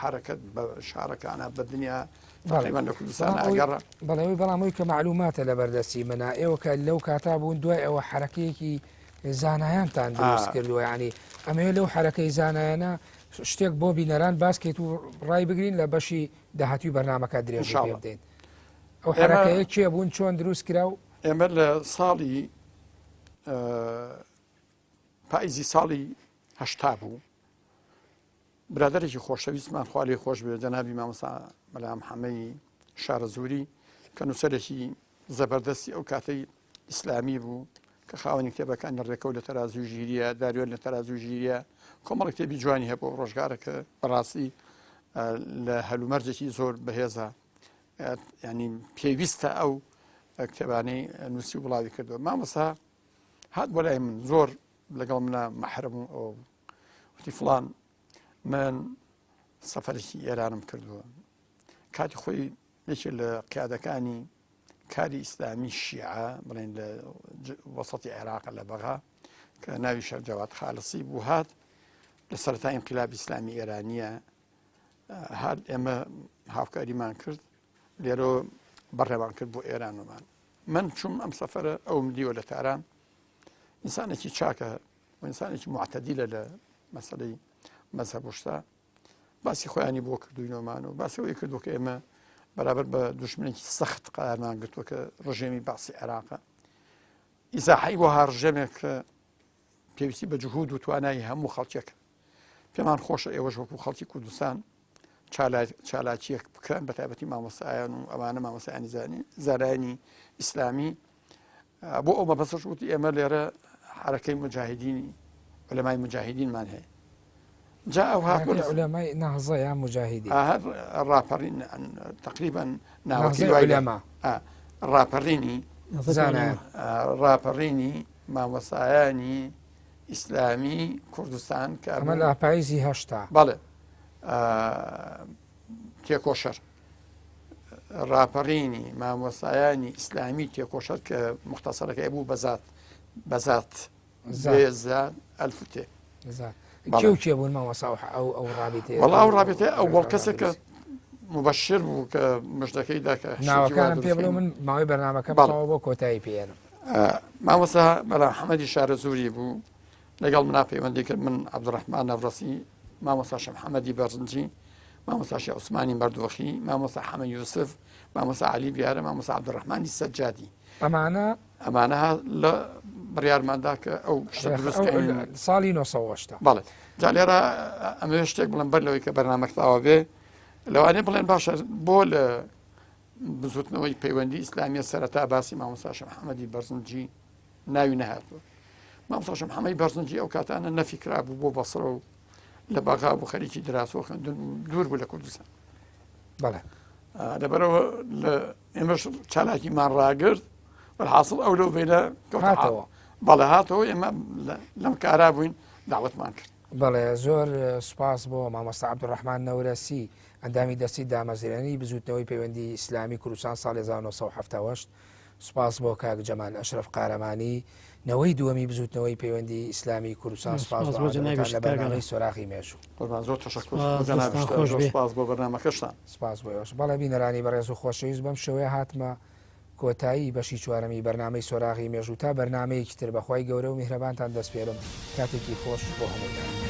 حرەکەت بە شارەکانە بە دنیا تقریبا لە کوردستان ئاگەڕا بەڵێ بەڵامەوەی کە معلوماتە لە بەردەستی منە ئێوە کە لەو کاتا بوون دوای ئەوە حرەکەیەکی زانایانتان دروست کردووە ینی ئەمەوێت لەو حرەکەی زانایانە شتێک بۆ بینەران باسکێت و ڕای بگرین لە بەشی داهاتوی بەرنامەکە درێژ بدەین ئەو حرەکەیە کێ بوون چۆن دروست کرا و ئێمە لە ساڵی پاییزی ساڵی هەشتا بوو برادێکی خۆشەویستمان خوا لێی خۆش بێ جەنابی مامۆستا مەلا محەممەدی شارەزووری کە نووسەرێکی زەبەردەستی ئەو کاتەی ئیسلامی بوو کە خاوەنی کتێبەکان لە ڕێکە و لە تەرازوی ژیریە داریۆن لە تەرازوی ژیریە کۆمەڵ کتێبی جوانی هەیە بۆ ڕۆژگارە کە بەڕاستی لە هەلومەرجێکی زۆر بەهێزە ینی پێویستە ئەو کتێبانەی نووسی و بڵاوی کردووە مامۆستا هات بۆ لای من زۆر لەگەڵ منە مەحرم و وتی فڵان من سەفەرێکی ئێرانم کردووە کاتی خۆی یەکێک لە قیادەکانی کاری ئیسلامی شیعە بڵێن لە وەسەتی عێراقە لە بەغا کە ناوی شەر جەواد خالسی بوو هات لە سەرەتای ئینقیلابی ئیسلامی ئێرانیە هات ئێمە هاوکاریمان کرد لێرە بەڕێوان کرد بۆ ئێرانمان من چوم ئەم سەفەرە ئەوم دیوە لە تاران ئینسانێکی چاکە و ئینسانێکی معتەدیلە لە مەسەلەی مەذهب و شتا باسی خۆیانی بۆ کردوینەوەمان و باسی ئەوەی کردو کە ئێمە بەرابەر بە دوژمنێکی سەخت قەرارمان گرتووە کە ڕژێمی باسی عێراقە ئیزاحەی بۆ ها ڕژێمێک کە پێویستی بە جوهود و توانایی هەموو خەڵکێک پێمان خۆشە ئێوەش وەکو خەڵکی کوردستان چالاکیەک بکەن بە تایبەتی مامۆستایان و ئەوانە مامۆستایانی زانایانی ئیسلامی بۆ ئەو مەبەستش وتی ئێمە لێرە حرەکەی مجاهیدینی عولەمای مجاهیدینمان هەیە جا ئەو علەمای نەهزە یان مجاهیدین ڕاپەڕین تقریبا ناوەکی علەما ڕاپەڕینی ڕاپەڕینی مامۆستایانی ئیسلامی کوردستان کە ئەمە لە پاییزی هەشتا بەڵێ تێکۆشەر ڕاپەڕینی مامۆستایانی ئیسلامی تێکۆشەر کە مختصەرەکەی بوو بەزات زات ئەلفتێ کێ بوون مامۆستا ئەو ڕابطەیە وەڵا ئەو ڕابطەیە ئەوەڵ کەسێک کە مبەشر بوو کە مژدەکەیدا کە ناوەکانم پێ بڵێ من ماوەی بەرنامەکەم تەواو بۆ کۆتایی پێێنم مامۆستا مەلا محەممەدی شارەزووری بوو لەگەڵ منا پەیوەندی کرد من عەبدوڕەحمان نەڤڕەسی مامۆستا شێخ محەممەدی بەرزنجی مامۆستا شێخ عوسمانی مەردووخی مامۆستا حەمەد یوسف مامۆستا عەلی بیارە مامۆستا عەبدوڕەحمانی سەجادی ئەمانە لە بڕیارماندا کە ئەو ساڵی 1970 بەڵێ جا لێرە ئەمە شتێک بڵێن بەر لەوەی کە بەرنامەک تاوا بێ لەوانەیە بڵێن باشە بۆ لە بزوتنەوەی پەیوەندی ئیسلامیە سەرەتا باسی مامۆستا شێخ محەممەدی بەرزنجی ناوی نەهاتوە مامۆستا شێخ محەممەدی بەرزنجی ئەو کاتانە نەفی کرا بوو بۆ بەسڕە و لە بەغا بوو خەریکی دراسۆ خوێندن دوور بوو لە کوردستان بەڵێ لەبەرەوە لە ئێمەش چالاکیمان ڕاگرت بەحاصڵ ئەو لەو بینە هاتەوە بەڵێ هاتەوە ئێمە لەم کارا بووین داوەتمان کرد بەڵێ زۆر سوپاس بۆ مامۆستا عەبدوڕەحمان نەورەسی ئەندامی دەستی دامەزرێنی بزوتنەوەی پەیوەندی ئیسلامی کوردستان ساڵی 1970 سوپاس بۆ کاک جەمال ئەشرەف قارەمانی نەوەی دووەمی بزوتنەوەی پەیوەندی ئیسلامی کوردستان سوپاس بۆ لە بەرنامەی سۆراخی مێژوو زۆر سپاس بۆ بەرنامەکەشتان سپاس بۆ بەڵێ بینەرانی بەڕێز و خۆشەویست بەم شێوەیە هاتمە کۆتایی بەشی چوارەمی بەرنامەی سۆراغی مێژوو تا بەرنامەیەکی تر بەخوای گەورە و میهرەبانتان دەست پێرم کاتێکی خۆش بۆ هەمووتان.